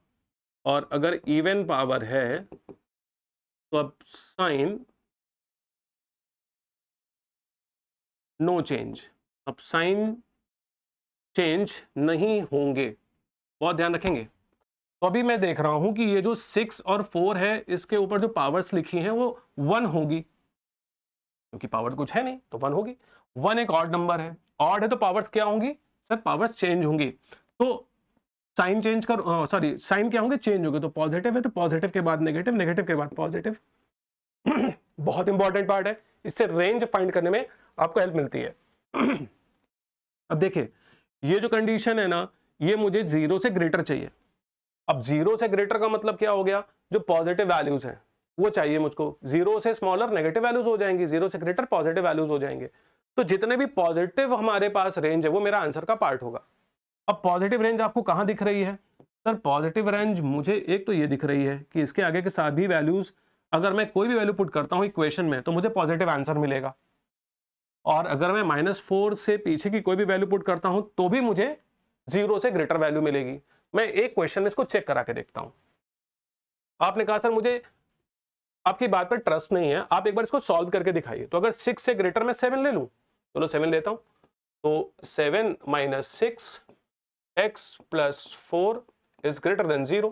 और अगर इवन पावर है तो अब साइन नो चेंज, अब साइन चेंज नहीं होंगे, बहुत ध्यान रखेंगे। तो अभी मैं देख रहा हूं कि ये जो 6 और 4 है, इसके ऊपर जो पावर्स लिखी हैं वो 1 होगी, क्योंकि पावर कुछ है नहीं तो 1 होगी। 1 एक ऑड नंबर है, ऑड है तो पावर्स क्या होंगी सर, पावर्स चेंज होंगी। तो साइन चेंज कर, सॉरी साइन क्या होंगे, चेंज होंगे। तो पॉजिटिव है तो पॉजिटिव के बाद नेगेटिव, नेगेटिव के बाद पॉजिटिव। बहुत इंपॉर्टेंट पार्ट है, इससे रेंज फाइंड करने में आपको हेल्प मिलती है। अब देखिए, ये जो कंडीशन है ना, ये मुझे 0 से ग्रेटर चाहिए। अब 0 से ग्रेटर का मतलब क्या हो गया, जो पॉजिटिव वैल्यूज हैं वो चाहिए मुझको। 0 से स्मॉलर नेगेटिव वैल्यूज हो जाएंगी, 0 से ग्रेटर पॉजिटिव वैल्यूज हो जाएंगे। तो जितने भी पॉजिटिव हमारे पास रेंज है वो मेरा आंसर का पार्ट होगा। अब पॉजिटिव रेंज आपको कहां दिख रही है सर, पॉजिटिव रेंज मुझे एक तो ये दिख रही है कि इसके आगे के साथ भी वैल्यूज, अगर मैं कोई भी वैल्यू पुट करता हूं इक्वेशन में तो मुझे पॉजिटिव आंसर मिलेगा, और अगर मैं -4 से पीछे की कोई भी वैल्यू पुट करता हूं तो भी मुझे 0 से ग्रेटर वैल्यू मिलेगी। मैं एक क्वेश्चन में इसको चेक करा के देखता हूं। आपने कहा सर मुझे आपकी बात पर ट्रस्ट नहीं है, आप एक बार इसको सॉल्व करके दिखाइए। तो अगर 6 से ग्रेटर मैं 7 ले लूं, चलो 7 लेता हूं, तो 7 - 6 x + 4 is greater than 0।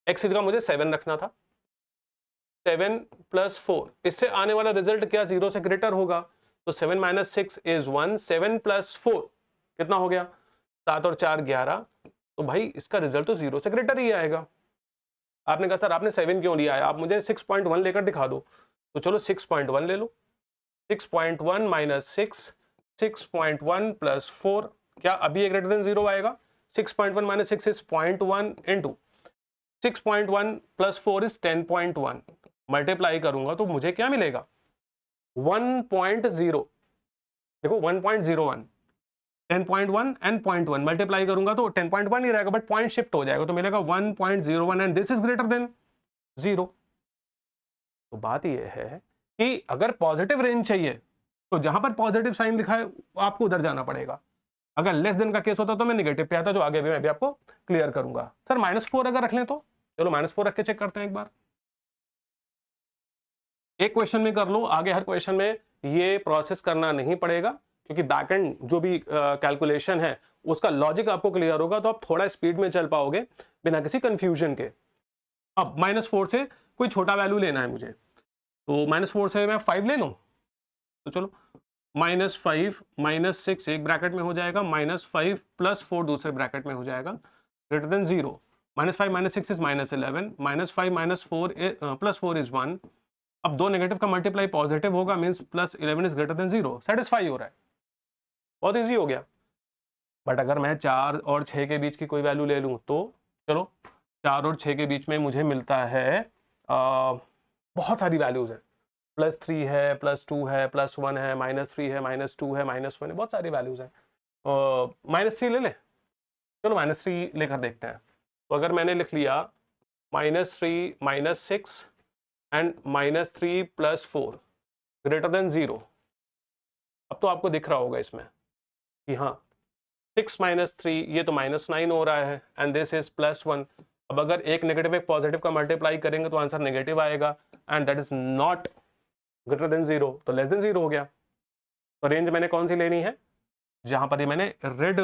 x की जगह मुझे 7 रखना था, 7 + 4, इससे आने वाला रिजल्ट क्या 0 से ग्रेटर होगा। तो 7 - 6 इज 1, 7 + 4 कितना हो गया, 7 और 4 11। तो भाई इसका रिजल्ट तो 0 से ग्रेटर ही आएगा। आपने कहा सर आपने 7 क्यों लिया है, आप मुझे 6.1 लेकर दिखा दो। तो चलो 6.1 ले लो, 6.1 - 6, 6.1 + 4, क्या अभी ये ग्रेटर देन 0 आएगा। 6.1 - 6 इज 0.1 इंटू 6.1 + 4 इज 10.1, मल्टीप्लाई करूंगा तो मुझे क्या मिलेगा 1.0, देखो 1.01, 10.1 एंड 0.1 मल्टीप्लाई करूंगा तो 10.1 ही रहेगा, बट पॉइंट शिफ्ट हो जाएगा तो मिलेगा 1.01 and this is greater than 0। तो बात यह है कि अगर पॉजिटिव रेंज चाहिए तो जहां पर पॉजिटिव साइन लिखा है आपको उधर जाना पड़ेगा। अगर लेस देन का केस होता तो मैं नेगेटिव पे आता, जो आगे भी मैं भी आपको क्लियर करूंगा। सर -4 अगर रख लें तो चलो -4 रख के चेक करते हैं एक बार। एक क्वेश्चन में कर लो, आगे हर क्वेश्चन में ये प्रोसेस करना नहीं पड़ेगा, क्योंकि बैकएंड जो भी कैलकुलेशन है उसका लॉजिक आपको क्लियर होगा, तो आप थोड़ा स्पीड में चल पाओगे बिना किसी कंफ्यूजन के। अब -4 से कोई छोटा वैल्यू लेना है मुझे, तो -4 से मैं 5 ले लूं, तो चलो -5 - 6 एक ब्रैकेट में हो जाएगा, -5 + 4 दूसरे ब्रैकेट में हो जाएगा, ग्रेटर देन 0। -5 - 6 is -11, -5 - 4 + 4 is 1। अब दो नेगेटिव का मल्टीप्लाई पॉजिटिव होगा, means +11 is greater than 0, satisfy हो रहा है, बहुत इजी हो गया। बट अगर मैं 4 और 6 के बीच की कोई वैल्यू ले लूं तो चलो 4 और 6 के बीच में मुझे मिलता है बहुत सारी वैल्यूज है, +3 है, +2 है, +1 है, -3 है, -2 है, -1 है, बहुत सारी वैल्यूज हैं। -3 ले लें, चलो -3 लेकर देखते हैं। तो अगर मैंने लिख लिया -3 -6 एंड -3 +4 ग्रेटर देन 0, अब तो आपको दिख रहा होगा इसमें कि हाँ 6 -3 ये तो -9 हो रहा है एंड दिस इज +1। अब अगर एक नेगेटिव एक पॉजिटिव का मल्टीप्लाई करेंगे तो आंसर नेगेटिव आएगा and that is not greater than 0, तो लेस देन 0 हो गया। तो रेंज मैंने कौन सी लेनी है, जहां पर ये मैंने रेड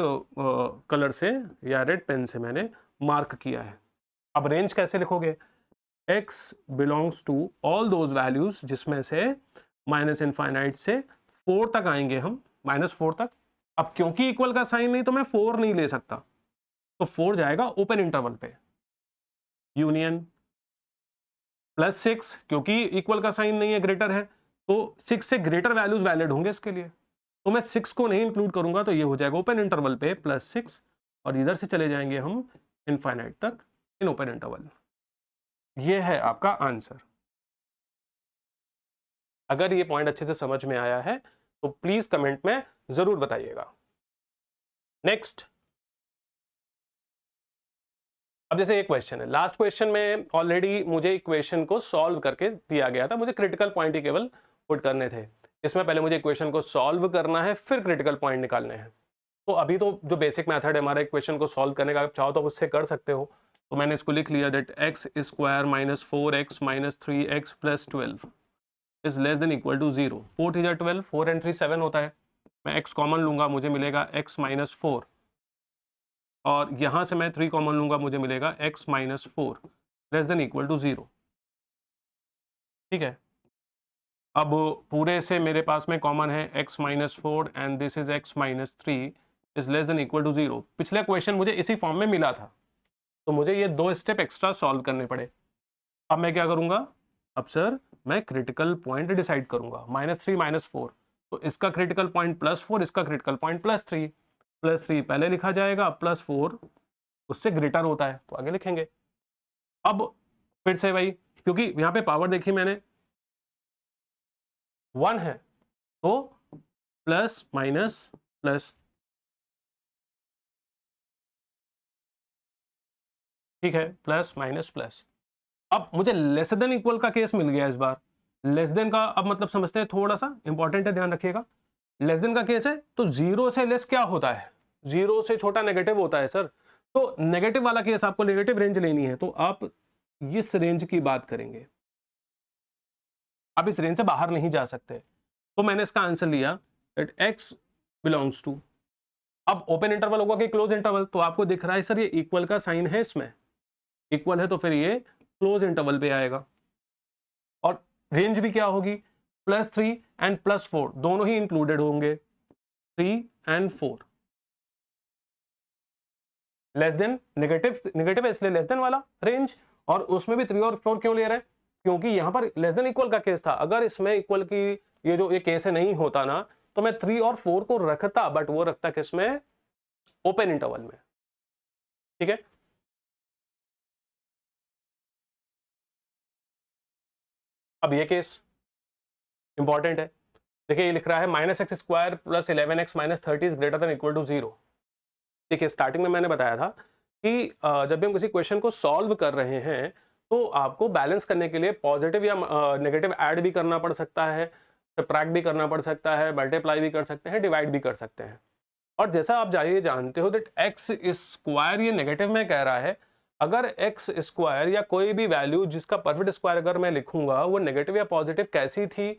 कलर से या रेड पेन से मैंने मार्क किया है। अब रेंज कैसे लिखोगे, x belongs to all those values जिसमें से -∞ से 4 तक आएंगे हम, -4 तक। अब क्योंकि इक्वल का साइन नहीं तो मैं 4 नहीं ले सकता, तो 4 जाएगा ओपन इंटरवल पे, यूनियन +6 क्योंकि इक्वल का साइन नहीं है, ग्रेटर है, तो 6 से ग्रेटर वैल्यूज वैलिड होंगे इसके लिए, तो मैं 6 को नहीं इंक्लूड करूंगा, तो ये हो जाएगा ओपन इंटरवल पे +6 और इधर से चले जाएंगे हम इनफाइनाइट तक इन ओपन इंटरवल। ये है आपका आंसर। अगर ये पॉइंट अच्छे से समझ में आया है तो प्लीज कमेंट में जरूर बताइएगा। नेक्स्ट, अब जैसे एक क्वेश्चन है, लास्ट क्वेश्चन में ऑलरेडी मुझे इक्वेशन को सॉल्व करके दिया गया था, मुझे क्रिटिकल पॉइंट ही केवल पुट करने थे। इसमें पहले मुझे इक्वेशन को सॉल्व करना है, फिर क्रिटिकल पॉइंट निकालने हैं। तो अभी तो जो बेसिक मेथड है हमारा इक्वेशन को सॉल्व करने का, आप चाहो तो आप उससे कर सकते हो। तो मैंने इसको लिख लिया that x² - 4x - 3x + 12 is less than equal to 0। 4 3 12, 4 and 3 7 होता है। मैं x कॉमन लूंगा, मुझे मिलेगा x - 4 और यहां से मैं 3 कॉमन लूंगा, मुझे मिलेगा x - 4 less than equal to 0। ठीक है, अब पूरे से मेरे पास में कॉमन है x - 4 and this is x - 3 is less than equal to 0। पिछले क्वेश्चन मुझे इसी फॉर्म में मिला था, तो मुझे ये 2 स्टेप एक्स्ट्रा सॉल्व करने पड़े। अब मैं क्या करूंगा, अब सर मैं क्रिटिकल पॉइंट डिसाइड करूंगा, -3 - 4, तो इसका क्रिटिकल पॉइंट +4, इसका क्रिटिकल पॉइंट +3। +3 पहले लिखा जाएगा, +4 उससे ग्रेटर होता है तो आगे लिखेंगे। अब फिर से भाई, क्योंकि यहां पे पावर देखी मैंने 1 है, तो प्लस माइनस प्लस, ठीक है, प्लस माइनस प्लस। अब मुझे लेस देन इक्वल का केस मिल गया इस बार। लेस देन का अब मतलब समझते हैं, थोड़ा सा इंपॉर्टेंट है, ध्यान रखिएगा। लेस देन का केस है तो 0 से लेस क्या होता है, 0 से छोटा नेगेटिव होता है सर। तो नेगेटिव वाला केस, आपको नेगेटिव रेंज लेनी है, तो आप इस रेंज की बात करेंगे, आप इस रेंज से बाहर नहीं जा सकते। तो मैंने इसका आंसर लिया दैट x बिलोंग्स टू, अब ओपन इंटरवल होगा कि क्लोज इंटरवल, तो आपको दिख रहा है सर ये इक्वल का साइन है, इसमें इक्वल है तो फिर ये क्लोज इंटरवल पे आएगा। और रेंज भी क्या होगी, +3 एंड +4 दोनों ही इंक्लूडेड होंगे, 3 and 4 लेस देन, नेगेटिव इसलिए लेस देन वाला रेंज, और उसमें भी 3 और 4 क्यों ले रहे हैं, क्योंकि यहां पर लेस देन इक्वल का केस था। अगर इसमें इक्वल की ये जो ये केस है नहीं होता ना, तो मैं 3 और 4 को रखता, बट वो रखता किसमें, ओपन इंटरवल में। ठीक है, अब ये केस इंपॉर्टेंट है, देखिए ये लिख रहा है -x² + 11x - 30 is greater than equal to 0। देखिए स्टार्टिंग में मैंने बताया था कि जब भी हम किसी क्वेश्चन को सॉल्व कर रहे हैं तो आपको बैलेंस करने के लिए पॉजिटिव या नेगेटिव ऐड भी करना पड़ सकता है, सब्ट्रैक्ट भी करना पड़ सकता है, मल्टीप्लाई भी कर सकते हैं, डिवाइड भी कर सकते हैं। और जैसा आप ये जानते हो दैट x² ये नेगेटिव में कह रहा है, अगर x² या कोई भी वैल्यू जिसका परफेक्ट स्क्वायर अगर मैं लिखूंगा वो नेगेटिव या पॉजिटिव कैसी थी,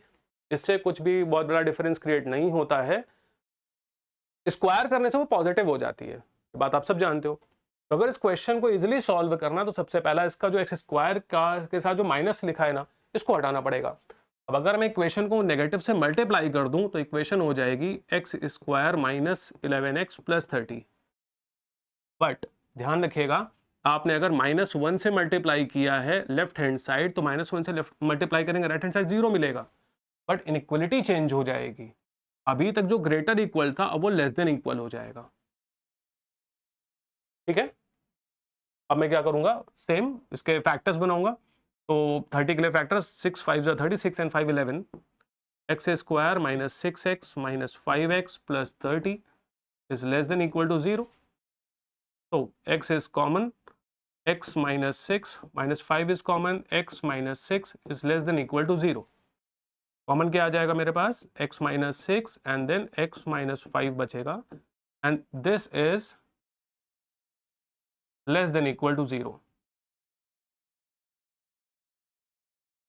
इससे कुछ भी बहुत बड़ा डिफरेंस क्रिएट नहीं होता है, स्क्वायर करने से वो पॉजिटिव हो जाती है, बात आप सब जानते हो। तो अगर इस क्वेश्चन को इजीली सॉल्व करना तो सबसे पहला इसका जो x² का के साथ जो माइनस लिखा है ना, इसको हटाना पड़ेगा। अब अगर मैं इक्वेशन को नेगेटिव से मल्टीप्लाई कर दूं तो इक्वेशन हो जाएगी x² - 11x + 30। बट ध्यान रखिएगा, आपने अगर -1 से मल्टीप्लाई किया है लेफ्ट हैंड साइड, तो -1 से लेफ्ट मल्टीप्लाई करेंगे राइट हैंड साइड 0 मिलेगा, बट इनइक्वलिटी चेंज हो जाएगी। अभी तक जो ग्रेटर इक्वल था अब वो लेस देन इक्वल हो जाएगा। ठीक है, अब मैं क्या करूंगा, सेम इसके फैक्टर्स बनाऊंगा। तो 30 के लिए फैक्टर 6 5 जा 30, 6 and 5 11, x square minus 6x minus 5x plus 30 is less than equal to 0। तो x इज common, x minus 6 minus 5 is common, x minus 6 is less than equal to 0। Common क्या आ जाएगा मेरे पास, x minus 6 and then x minus 5 बचेगा and this is less than equal to 0।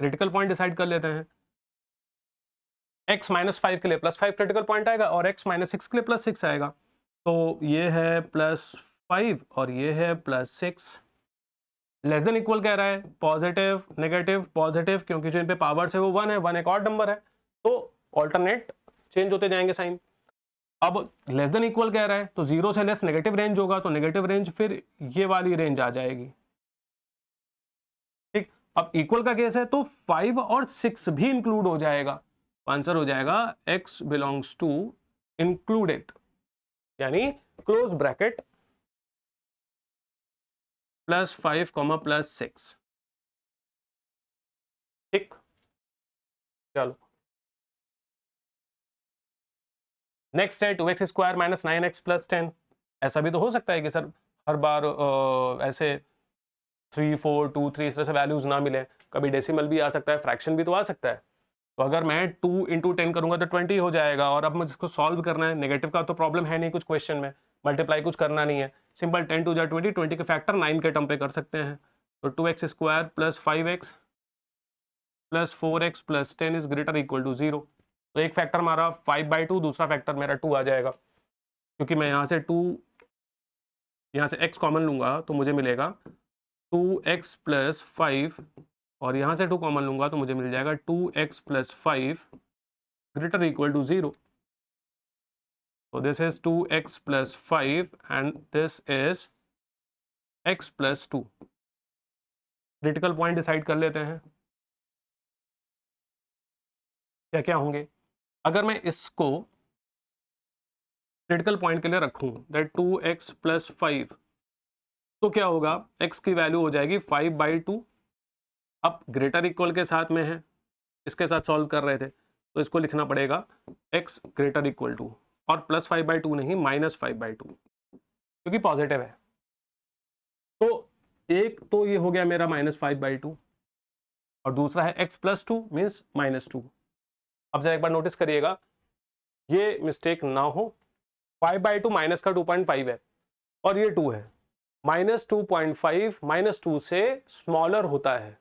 Critical point decide कर लेते हैं। x माइनस 5 के लिए प्लस 5 क्रिटिकल पॉइंट आएगा और x माइनस 6 के लिए प्लस 6 आएगा। तो ये है प्लस 5 और ये है प्लस 6। लेस देन इक्वल कह रहा है, पॉजिटिव नेगेटिव पॉजिटिव, क्योंकि जो इन पे पावर्स है वो 1 है, 1 एक ऑड नंबर है, तो ऑल्टरनेट चेंज होते जाएंगे साइन। अब लेस देन इक्वल कह रहा है तो 0 से लेस नेगेटिव रेंज होगा, तो नेगेटिव रेंज फिर ये वाली रेंज आ जाएगी। ठीक, अब इक्वल का केस है तो 5 और 6 भी इंक्लूड हो जाएगा। आंसर हो जाएगा x बिलोंग्स टू इंक्लूडेड, यानी close bracket plus 5 comma plus 6। ठीक, चलो नेक्स्ट है 2x square minus 9x plus 10। ऐसा भी तो हो सकता है कि सर हर बार ऐसे 3 4 2 3 इस तरह से वैल्यूज ना मिले, कभी डेसिमल भी आ सकता है, फ्रैक्शन भी तो आ सकता है। तो अगर मैं 2 इंटू 10 करूंगा तो 20 हो जाएगा। और अब मुझे इसको सॉल्व करना है, नेगेटिव का तो प्रॉब्लम है नहीं कुछ क्वेश्चन में, मल्टीप्लाई कुछ करना नहीं है, सिंपल 10 टू जा 20, 20 के फैक्टर 9 के टर्म पे कर सकते हैं। तो 2x square plus 5x plus 4x plus 10 is greater equal to 0। तो एक फैक्टर हमारा 5/2, दूसरा फैक्टर मेरा 2 आ जाएगा, क्योंकि मैं यहाँ से 2 यहाँ से x कॉमन लूंगा तो मुझे मिलेगा 2x प्लस 5 और यहाँ से 2 कॉमन लूंगा तो मुझे मिल जाएगा 2x plus 5 greater equal to 0। So this is 2x plus 5 and this is x plus 2। Critical point decide कर लेते हैं क्या क्या होंगे। अगर मैं इसको क्रिटिकल पॉइंट के लिए रखूं दैट 2x प्लस 5, तो क्या होगा, x की वैल्यू हो जाएगी 5/2। अब ग्रेटर इक्वल के साथ में है, इसके साथ सॉल्व कर रहे थे तो इसको लिखना पड़ेगा x ग्रेटर इक्वल टू, और प्लस 5/2 नहीं माइनस 5/2, क्योंकि पॉजिटिव है। तो एक तो ये हो गया मेरा माइनस 5/2 और दूसरा है x प्लस 2 मीन्स -2। अब जरा एक बार नोटिस करिएगा, ये मिस्टेक ना हो, 5/2 माइनस का 2.5 है और ये 2 है, -2.5 -2 से स्मॉलर होता है।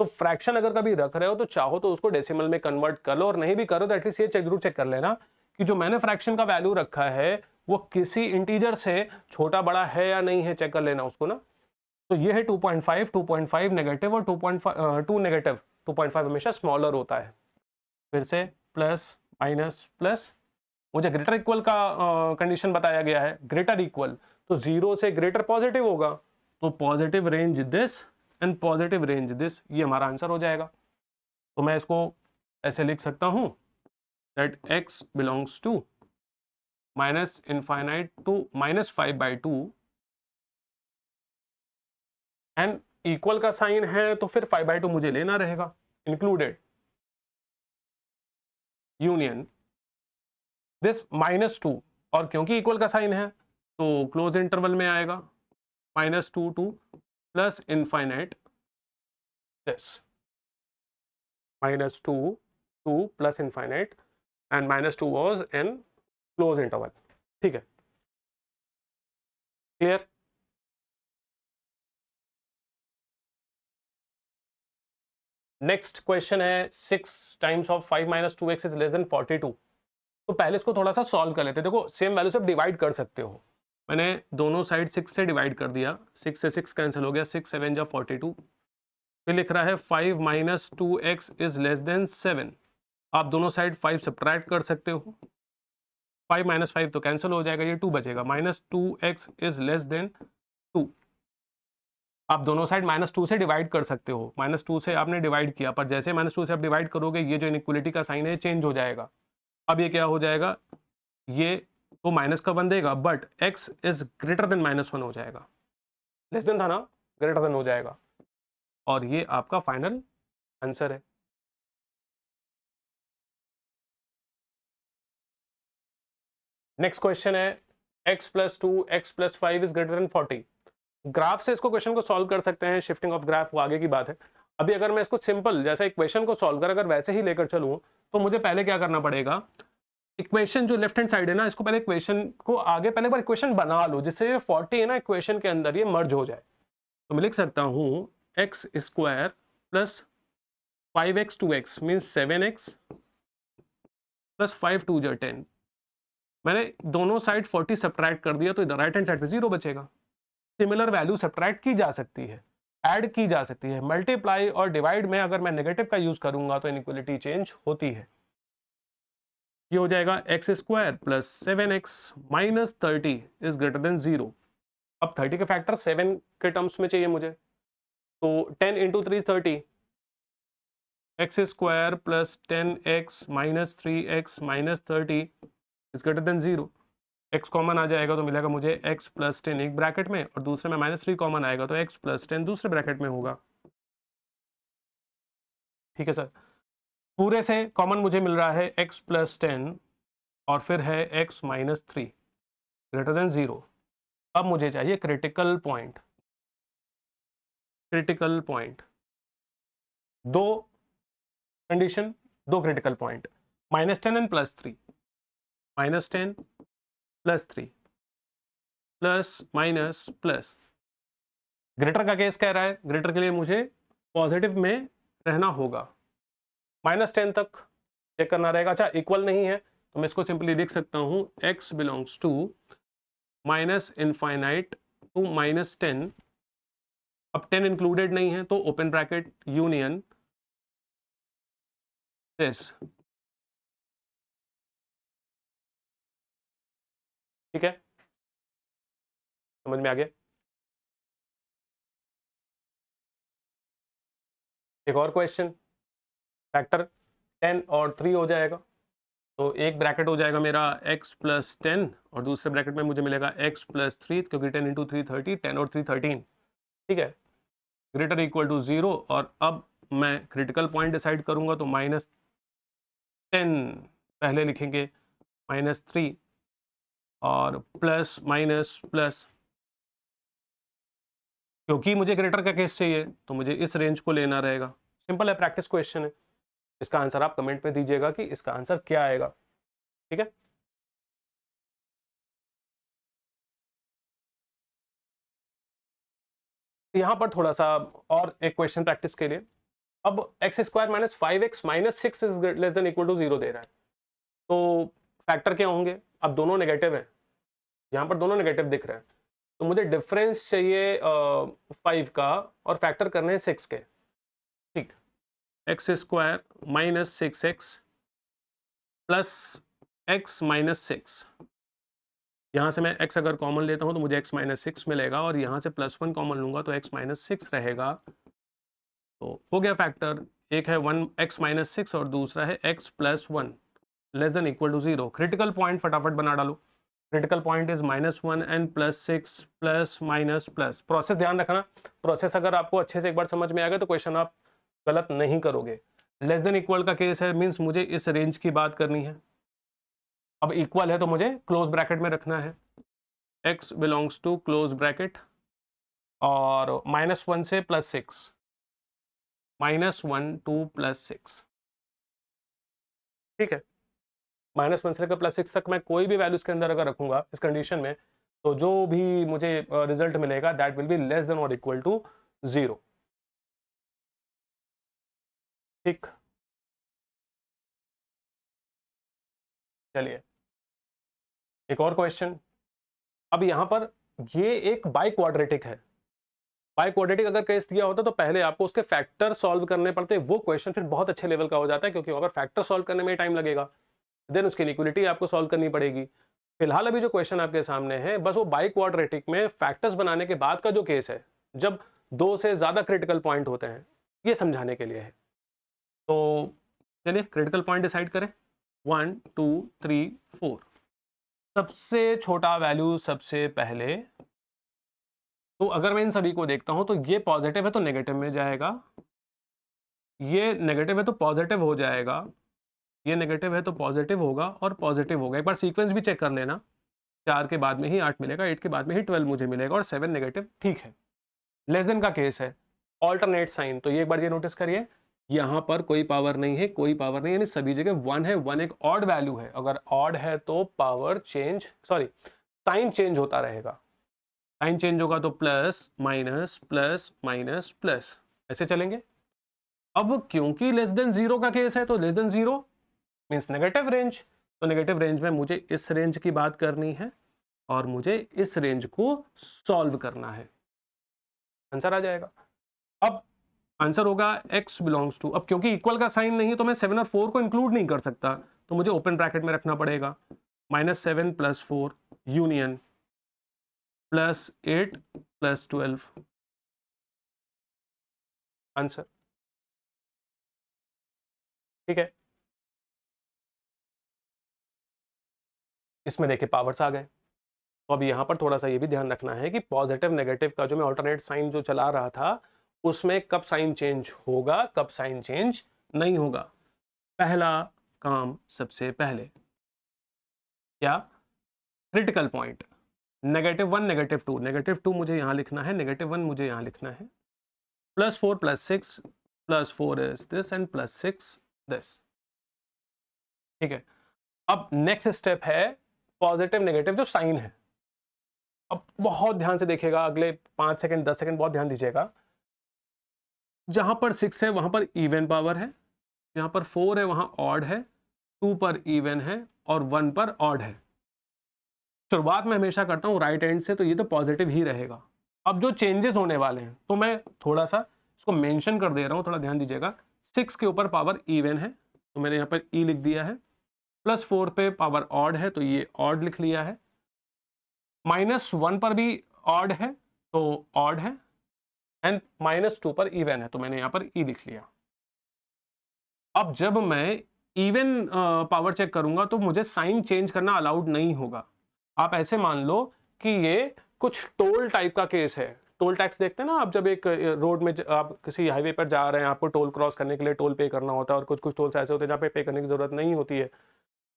तो फ्रैक्शन अगर कभी रख रहे हो तो चाहो तो उसको डेसिमल में कन्वर्ट कर लो, और नहीं भी करो तो एटलीस्ट ये जरूर चेक कर लेना कि जो मैंने फ्रैक्शन का वैल्यू रखा है वो किसी इंटीजर से छोटा बड़ा है या नहीं है, चेक कर लेना उसको ना। तो ये है 2.5, 2.5 नेगेटिव और 2 नेगेटिव, 2.5 हमेशा स्मॉलर होता है। फिर से प्लस माइनस प्लस, मुझे ग्रेटर इक्वल का कंडीशन बताया गया है, ग्रेटर इक्वल तो 0 से ग्रेटर पॉजिटिव होगा, तो positive range this and positive range this, ये हमारा आंसर हो जाएगा। तो मैं इसको ऐसे लिख सकता हूं that x belongs to minus infinite to -5/2 and equal का साइन है तो फिर 5/2 मुझे लेना रहेगा, इंक्लूडेड यूनियन दिस -2, और क्योंकि इक्वल का साइन है तो क्लोज इंटरवल में आएगा -2 two plus infinite this, -2 two plus infinite and -2 was in close interval. ठीक है, क्लियर। नेक्स्ट क्वेश्चन है 6 times of 5 - 2x is less then 42। तो पहले इसको थोड़ा सा सॉल्व कर लेते हैं। देखो सेम वैल्यू से आप डिवाइड कर सकते हो, मैंने दोनों साइड 6 से डिवाइड कर दिया, 6 से 6 कैंसिल हो गया, 6 7 जा 42। फिर लिख रहा है 5 - 2x इज लेस देन 7। आप दोनों साइड 5 सब्ट्रैक्ट कर सकते हो, 5 - 5 तो कैंसिल हो जाएगा, ये 2 बचेगा, -2x इज लेस देन 2। आप दोनों साइड -2 से डिवाइड कर सकते हो, -2 से आपने डिवाइड किया, पर जैसे -2 से आप डिवाइड करोगे ये जो इनइक्वलिटी का साइन है चेंज हो जाएगा। अब ये क्या हो जाएगा, ये तो माइनस का 1 देगा but x is greater than -1 हो जाएगा, लेस देन था ना, ग्रेटर देन हो जाएगा। और ये आपका फाइनल आंसर है। नेक्स्ट क्वेश्चन है x + 2 x + 5 is greater then 40। Graph से इसको क्वेश्चन को सॉल्व कर सकते हैं, शिफ्टिंग ऑफ ग्राफ वो आगे की बात है। अभी अगर मैं इसको सिंपल जैसे इक्वेशन को सॉल्व कर अगर वैसे ही लेकर चलूं तो मुझे पहले क्या करना पड़ेगा, इक्वेशन जो लेफ्ट हैंड साइड है ना, इसको पहले इक्वेशन को आगे पहले बार इक्वेशन बना लो जिससे ये 40 है ना इक्वेशन के अंदर ये मर्ज हो जाए। तो मैं लिख सकता हूं x² + 5x 2x means 7x + 5 2 = 10। मैंने दोनों साइड 40 सब्ट्रैक्ट कर दिया तो इधर राइट हैंड साइड पे 0 बचेगा। सिमिलर वैल्यू सब्ट्रैक्ट की जा सकती है, ऐड की जा सकती है। मल्टीप्लाई और डिवाइड में अगर मैं नेगेटिव का यूज करूंगा तो इनइक्वालिटी चेंज होती है। ये हो जाएगा x² + 7x - 30 is greater than 0। अब 30 के फैक्टर 7 के टर्म्स में चाहिए मुझे, तो 10 × 3 30, x² + 10x - 3x - 30 is greater than 0। x common आ जाएगा तो मिलेगा मुझे x + 10 एक ब्रैकेट में और दूसरे में -3 कॉमन आएगा तो x + 10 दूसरे ब्रैकेट में होगा। ठीक है सर, पूरे से कॉमन मुझे मिल रहा है x + 10 और फिर है x - 3 ग्रेटर देन 0। अब मुझे चाहिए क्रिटिकल पॉइंट। क्रिटिकल पॉइंट, दो कंडीशन, दो critical point, -10 and +3, -10 +3 plus minus plus. Greater का केस कह रहा है, ग्रेटर के लिए मुझे पॉजिटिव में रहना होगा, -10 तक चेक करना रहेगा। अच्छा इक्वल नहीं है तो मैं इसको सिंपली लिख सकता हूं x बिलोंग्स टू -∞ टू -10। अब 10 इंक्लूडेड नहीं है तो ओपन ब्रैकेट यूनियन दिस। ठीक है, समझ में आ गया। एक और क्वेश्चन, फैक्टर 10 और 3 हो जाएगा तो एक ब्रैकेट हो जाएगा मेरा x + 10 और दूसरे ब्रैकेट में मुझे मिलेगा x + 3 क्योंकि 10 × 3 30, 10 और 3 13। ठीक है, ग्रेटर इक्वल टू 0। और अब मैं क्रिटिकल पॉइंट डिसाइड करूंगा तो -10 पहले लिखेंगे, -3 और प्लस माइनस प्लस। क्योंकि मुझे ग्रेटर का केस चाहिए तो मुझे इस रेंज को लेना रहेगा। सिंपल है, प्रैक्टिस क्वेश्चन है। इसका आंसर आप कमेंट में दीजिएगा कि इसका आंसर क्या आएगा। ठीक है, यहां पर थोड़ा सा और एक क्वेश्चन प्रैक्टिस के लिए। अब x² - 5x - 6 is less than equal to 0 दे रहा है तो फैक्टर क्या होंगे। अब दोनों नेगेटिव है, यहां पर दोनों नेगेटिव दिख रहे हैं तो मुझे डिफरेंस चाहिए 5 का और फैक्टर करने हैं 6 के। ठीक, x² - 6x प्लस x - 6। यहां से मैं x अगर कॉमन लेता हूं तो मुझे x - 6 मिलेगा और यहां से +1 कॉमन लूंगा तो x - 6 रहेगा। तो हो गया फैक्टर, एक है 1x - 6 और दूसरा है x + 1 less than equal to 0। Critical point फटाफट बना डालो। Critical point is -1 and +6 plus minus plus. Process ध्यान रखना, प्रोसेस अगर आपको अच्छे से एक बार समझ में आ गया तो क्वेश्चन आप गलत नहीं करोगे। लेस देन इक्वल का केस है, मीन्स मुझे इस रेंज की बात करनी है। अब इक्वल है तो मुझे क्लोज ब्रैकेट में रखना है, x belongs to close bracket और -1 से +6, -1 टू +6। ठीक है, -1 से लेकर +6 तक मैं कोई भी वैल्यू इसके अंदर अगर रखूंगा इस कंडीशन में तो जो भी मुझे रिजल्ट मिलेगा that will be less than और इक्वल टू 0। ठीक, चलिए एक और क्वेश्चन। अब यहां पर ये एक बाई क्वाड्रेटिक है। बाई क्वाड्रेटिक अगर केस दिया होता तो पहले आपको उसके फैक्टर सॉल्व करने पड़ते, वो क्वेश्चन फिर बहुत अच्छे लेवल का हो जाता है क्योंकि अगर फैक्टर सॉल्व करने में टाइम लगेगा देन उसकी इक्वलिटी आपको सॉल्व करनी पड़ेगी। फिलहाल अभी जो क्वेश्चन आपके सामने है बस वो बाई क्वाड्रेटिक में फैक्टर्स बनाने के बाद का जो केस है जब दो से ज्यादा क्रिटिकल पॉइंट होते हैं ये समझाने के लिए है। तो चलिए क्रिटिकल पॉइंट डिसाइड करें, 1 2 3 4। सबसे छोटा वैल्यू सबसे पहले तो अगर मैं इन सभी को देखता हूं तो ये पॉजिटिव है तो नेगेटिव में जाएगा, ये नेगेटिव है तो पॉजिटिव हो जाएगा, ये नेगेटिव है तो पॉजिटिव होगा और पॉजिटिव होगा। एक बार सीक्वेंस भी चेक कर लेना, 4 के बाद में ही 8 मिलेगा, 8 के बाद में ही 12 मुझे मिलेगा और 7 नेगेटिव, ठीक है। लेस देन का केस है, ऑल्टरनेट साइन, तो ये एक बार ये नोटिस करिए, यहां पर कोई पावर नहीं है, कोई पावर नहीं, यानी सभी जगह 1 है। 1 एक ऑड वैल्यू है, अगर ऑड है तो power change, sorry sine change होता रहेगा। साइन चेंज होगा तो plus minus plus minus plus, ऐसे चलेंगे। अब क्योंकि लेस देन 0 का केस है तो less than 0 means negative range, तो नेगेटिव रेंज में मुझे इस रेंज की बात करनी है और मुझे इस रेंज को सॉल्व करना है, आंसर आ जाएगा। अब आंसर होगा x बिलोंग्स टू, अब क्योंकि इक्वल का साइन नहीं है तो मैं 7 और 4 को इंक्लूड नहीं कर सकता, तो मुझे ओपन ब्रैकेट में रखना पड़ेगा, -7 + 4 यूनियन +8 + 12, आंसर, ठीक है। इसमें देखिए पावर्स आ गए, तो अब यहां पर थोड़ा सा ये भी ध्यान रखना है कि पॉजिटिव नेगेटिव का जो मैं ऑल्टरनेट साइन जो चला रहा था उसमें कब साइन चेंज होगा, कब साइन चेंज नहीं होगा। पहला काम सबसे पहले, क्या, क्रिटिकल पॉइंट, -1 -2, -2 मुझे यहां लिखना है, -1 मुझे यहां लिखना है, +4 + 6 +4 इज दिस एंड +6 दिस, ठीक है। अब नेक्स्ट स्टेप है पॉजिटिव नेगेटिव जो साइन है। अब बहुत ध्यान से देखिएगा, अगले 5 सेकंड 10 सेकंड बहुत ध्यान दीजिएगा। जहां पर 6 है वहां पर इवन पावर है, जहां पर 4 है वहां ऑड है, 2 पर इवन है और 1 पर ऑड है। शुरुआत में हमेशा करता हूं राइट हैंड से, तो ये तो पॉजिटिव ही रहेगा। अब जो चेंजेस होने वाले हैं तो मैं थोड़ा सा इसको मेंशन कर दे रहा हूं, थोड़ा ध्यान दीजिएगा। 6 के ऊपर पावर इवन है तो मैंने यहां पर ई लिख दिया है, +4 पे पावर ऑड है तो ये ऑड लिख लिया है, -1 पर भी ऑड है तो ऑड है, एंड -2 पर इवन है तो मैंने यहां पर ई लिख लिया। अब जब मैं इवन पावर चेक करूंगा तो मुझे साइन चेंज करना अलाउड नहीं होगा। आप ऐसे मान लो कि ये कुछ टोल टाइप का केस है। टोल टैक्स देखते हैं ना आप, जब एक रोड में आप किसी हाईवे पर जा रहे हैं, आपको टोल क्रॉस करने के लिए टोल पे करना होता है और कुछ कुछ टोल्स ऐसे होते हैं जहाँ पे करने की जरूरत नहीं होती है।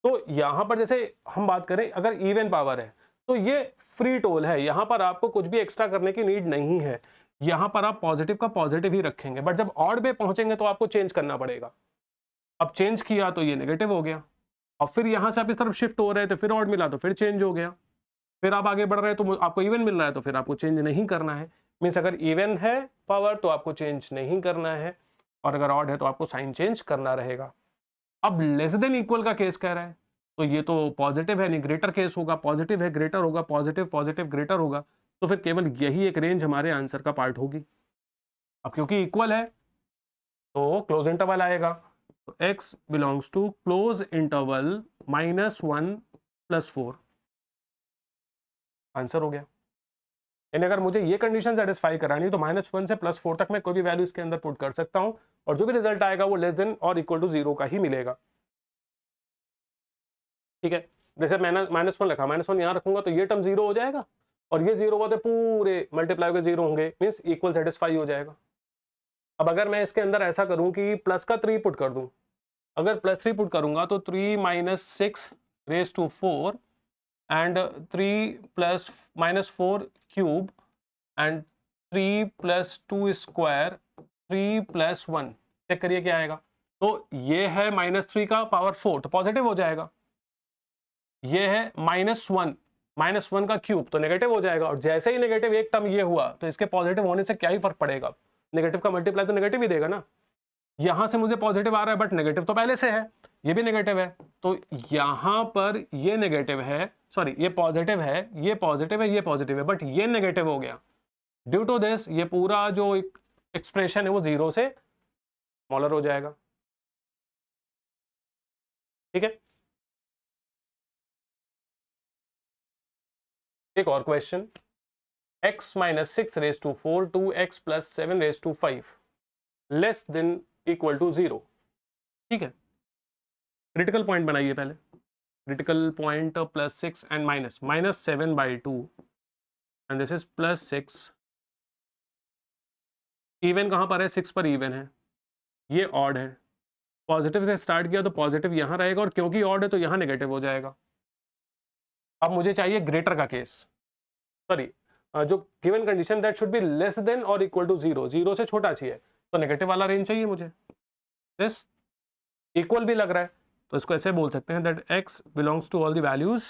तो यहाँ पर जैसे हम बात करें अगर इवन पावर है तो ये फ्री टोल है, यहाँ पर आपको कुछ भी एक्स्ट्रा करने की नीड नहीं है। यहाँ पर आप पॉजिटिव का पॉजिटिव ही रखेंगे, बट जब ऑड पे पहुंचेंगे तो आपको चेंज करना पड़ेगा। अब चेंज किया तो ये नेगेटिव हो गया, और फिर यहां से आप इस तरफ शिफ्ट हो रहे थे, फिर ऑड मिला तो फिर चेंज हो गया, फिर आप आगे बढ़ रहे हैं तो आपको इवन मिल रहा है तो फिर आपको चेंज नहीं करना है। मीन्स अगर इवन है पावर तो आपको चेंज नहीं करना है, और अगर ऑड है तो आपको साइन चेंज करना रहेगा। अब लेस देन इक्वल का केस कह रहा है तो ये तो पॉजिटिव है, नहीं ग्रेटर केस होगा, पॉजिटिव है ग्रेटर होगा, पॉजिटिव पॉजिटिव ग्रेटर होगा, तो फिर केवल यही एक रेंज हमारे आंसर का पार्ट होगी। अब क्योंकि इक्वल है तो क्लोज इंटरवल आएगा, तो x belongs to close interval -1 + 4, answer हो गया। यानी अगर मुझे ये कंडीशन सेटिस्फाई करानी तो -1 से +4 तक मैं कोई भी वैल्यू इसके अंदर पुट कर सकता हूं और जो भी रिजल्ट आएगा वो लेस देन और इक्वल टू 0 का ही मिलेगा, ठीक है। जैसे मैंने -1 लिखा, -1 यहां रखूंगा तो ये टर्म 0 हो जाएगा और ये 0 हुआ तो पूरे मल्टीप्लाई होकर 0 होंगे, मीन्स इक्वल सेटिस्फाई हो जाएगा। अब अगर मैं इसके अंदर ऐसा करूं कि प्लस का 3 पुट कर दूं, अगर +3 पुट करूंगा तो 3 - 6 raise to 4 and 3 + -4 cube and 3 + 2 square 3 + 1, check करिए क्या आएगा। तो ये है -3 का पावर 4 तो पॉजिटिव हो जाएगा, ये है -1 का क्यूब तो नेगेटिव हो जाएगा, और जैसे ही नेगेटिव एक टर्म ये हुआ तो इसके पॉजिटिव होने से क्या ही फर्क पड़ेगा, नेगेटिव का मल्टीप्लाई तो नेगेटिव ही देगा ना। यहां से मुझे पॉजिटिव आ रहा है बट नेगेटिव तो पहले से है, ये भी नेगेटिव है, तो यहां पर ये नेगेटिव है, सॉरी ये पॉजिटिव है, ये पॉजिटिव है, ये पॉजिटिव है, बट ये नेगेटिव हो गया। ड्यू टू दिस ये पूरा जो एक्सप्रेशन है वो 0 से स्मॉलर हो जाएगा, ठीक है। एक और question, x - 6 raise to 4 2x + 7 raise to 5 less than equal to 0, ठीक है। क्रिटिकल पॉइंट बनाइए पहले, critical point +6 and -7/2 and this is +6 even कहाँ पर है, 6 पर इवन है, ये ऑड है, पॉजिटिव से स्टार्ट किया तो पॉजिटिव यहाँ रहेगा और क्योंकि ऑड है तो यहाँ नेगेटिव हो जाएगा। अब मुझे चाहिए ग्रेटर का केस, सॉरी जो given condition that should be less than और इक्वल टू 0, 0 से छोटा चाहिए तो नेगेटिव वाला रेंज चाहिए मुझे। यस, इक्वल भी लग रहा है तो इसको ऐसे बोल सकते हैं that x belongs to all the values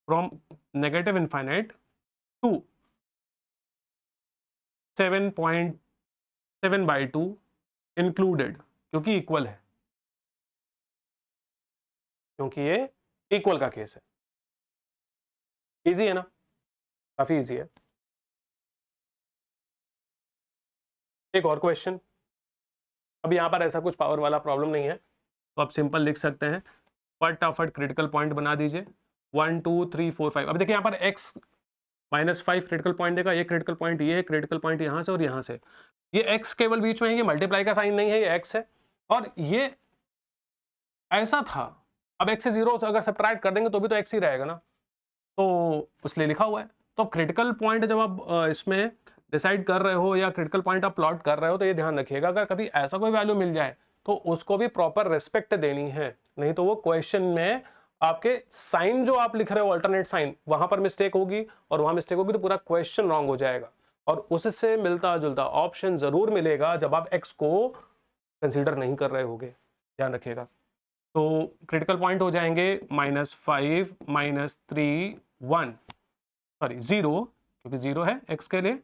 from negative infinite to 7.7/2 included, क्योंकि इक्वल है, क्योंकि ये इक्वल का केस है। इजी है ना, काफी इजी है। एक और क्वेश्चन, अब यहां पर ऐसा कुछ पावर वाला प्रॉब्लम नहीं है तो आप सिंपल लिख सकते हैं, फटाफट क्रिटिकल पॉइंट बना दीजिए 1 2 3 4 5। अब देखिए यहाँ पर x -5 क्रिटिकल पॉइंट देगा, ये क्रिटिकल पॉइंट, ये क्रिटिकल पॉइंट यहाँ से और यहाँ से, ये x केवल बीच में है, ये मल्टीप्लाई का साइन नहीं है, ये x है और ये ऐसा था। अब x से 0 अगर सब्ट्रैक्ट कर देंगे तो भी तो x ही रहेगा ना, तो इसलिए लिखा हुआ है। तो क्रिटिकल पॉइंट जब आप इसमें डिसाइड कर रहे हो या क्रिटिकल पॉइंट आप प्लॉट कर रहे हो तो ये ध्यान रखिएगा, अगर कभी ऐसा कोई वैल्यू मिल जाए तो उसको भी प्रॉपर रिस्पेक्ट देनी है, नहीं तो वो क्वेश्चन में आपके साइन जो आप लिख रहे हो अल्टरनेट साइन, वहां पर मिस्टेक होगी और वहां मिस्टेक होगी तो पूरा क्वेश्चन रॉन्ग हो जाएगा और उससे मिलता जुलता ऑप्शन जरूर मिलेगा जब आप एक्स को कंसीडर नहीं कर रहे होगे, ध्यान रखिएगा। तो क्रिटिकल पॉइंट हो जाएंगे -5 -3 1, सॉरी 0 क्योंकि 0 है x के लिए,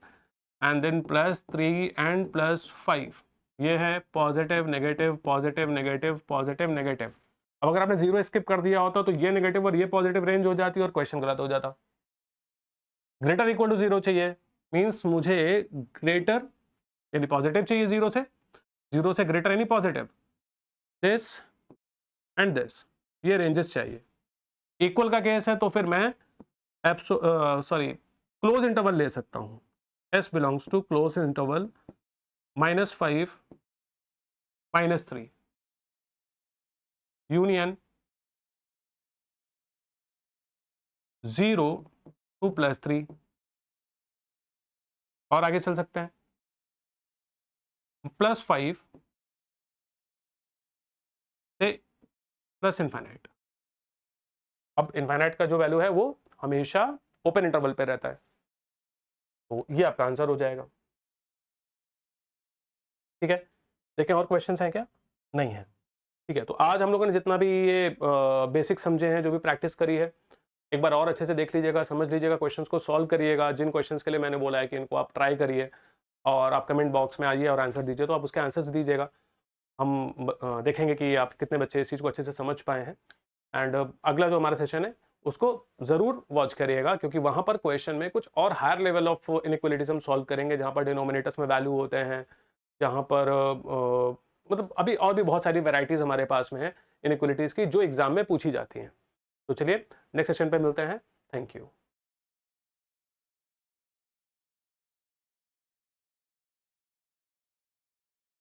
एंड देन +3 एंड +5, ये है positive negative positive negative positive negative. अब अगर आपने 0 स्किप कर दिया होता तो ये नेगेटिव और ये पॉजिटिव रेंज हो जाती और क्वेश्चन गलत हो जाता। ग्रेटर इक्वल टू 0 चाहिए, मीन्स मुझे ग्रेटर यानी पॉजिटिव चाहिए 0 से ग्रेटर यानी पॉजिटिव, दिस एंड दिस, ये रेंजेस चाहिए। इक्वल का केस है तो फिर मैं क्लोज इंटरवल ले सकता हूं, s belongs to close interval -5 -3 union 0 to +3, और आगे चल सकते हैं +5 से प्लस इनफाइनाइट। अब इनफाइनाइट का जो वैल्यू है वो हमेशा ओपन इंटरवल पे रहता है, तो ये आपका आंसर हो जाएगा। ठीक है, देखें और क्वेश्चंस हैं क्या, नहीं है। ठीक है, तो आज हम लोगों ने जितना भी ये बेसिक समझे हैं, जो भी प्रैक्टिस करी है, एक बार और अच्छे से देख लीजिएगा, समझ लीजिएगा, क्वेश्चंस को सॉल्व करिएगा। जिन क्वेश्चंस के लिए मैंने बोला है कि इनको आप ट्राई करिए और आप कमेंट बॉक्स में आइए और आंसर दीजिए, तो आप उसके आंसर्स दीजिएगा। हम देखेंगे कि आप कितने बच्चे इस चीज़ को अच्छे से समझ पाए हैं। एंड अगला जो हमारा सेशन है उसको ज़रूर वॉच करिएगा, क्योंकि वहाँ पर क्वेश्चन में कुछ और हायर लेवल ऑफ इनइक्वलिटीज हम सॉल्व करेंगे, जहाँ पर डिनोमिनेटर्स में वैल्यू होते हैं, जहाँ पर मतलब अभी और भी बहुत सारी वेराइटीज़ हमारे पास में है इनइक्वलिटीज़ की, जो एग्जाम में पूछी जाती हैं। तो चलिए नेक्स्ट सेशन पे मिलते हैं। Thank you.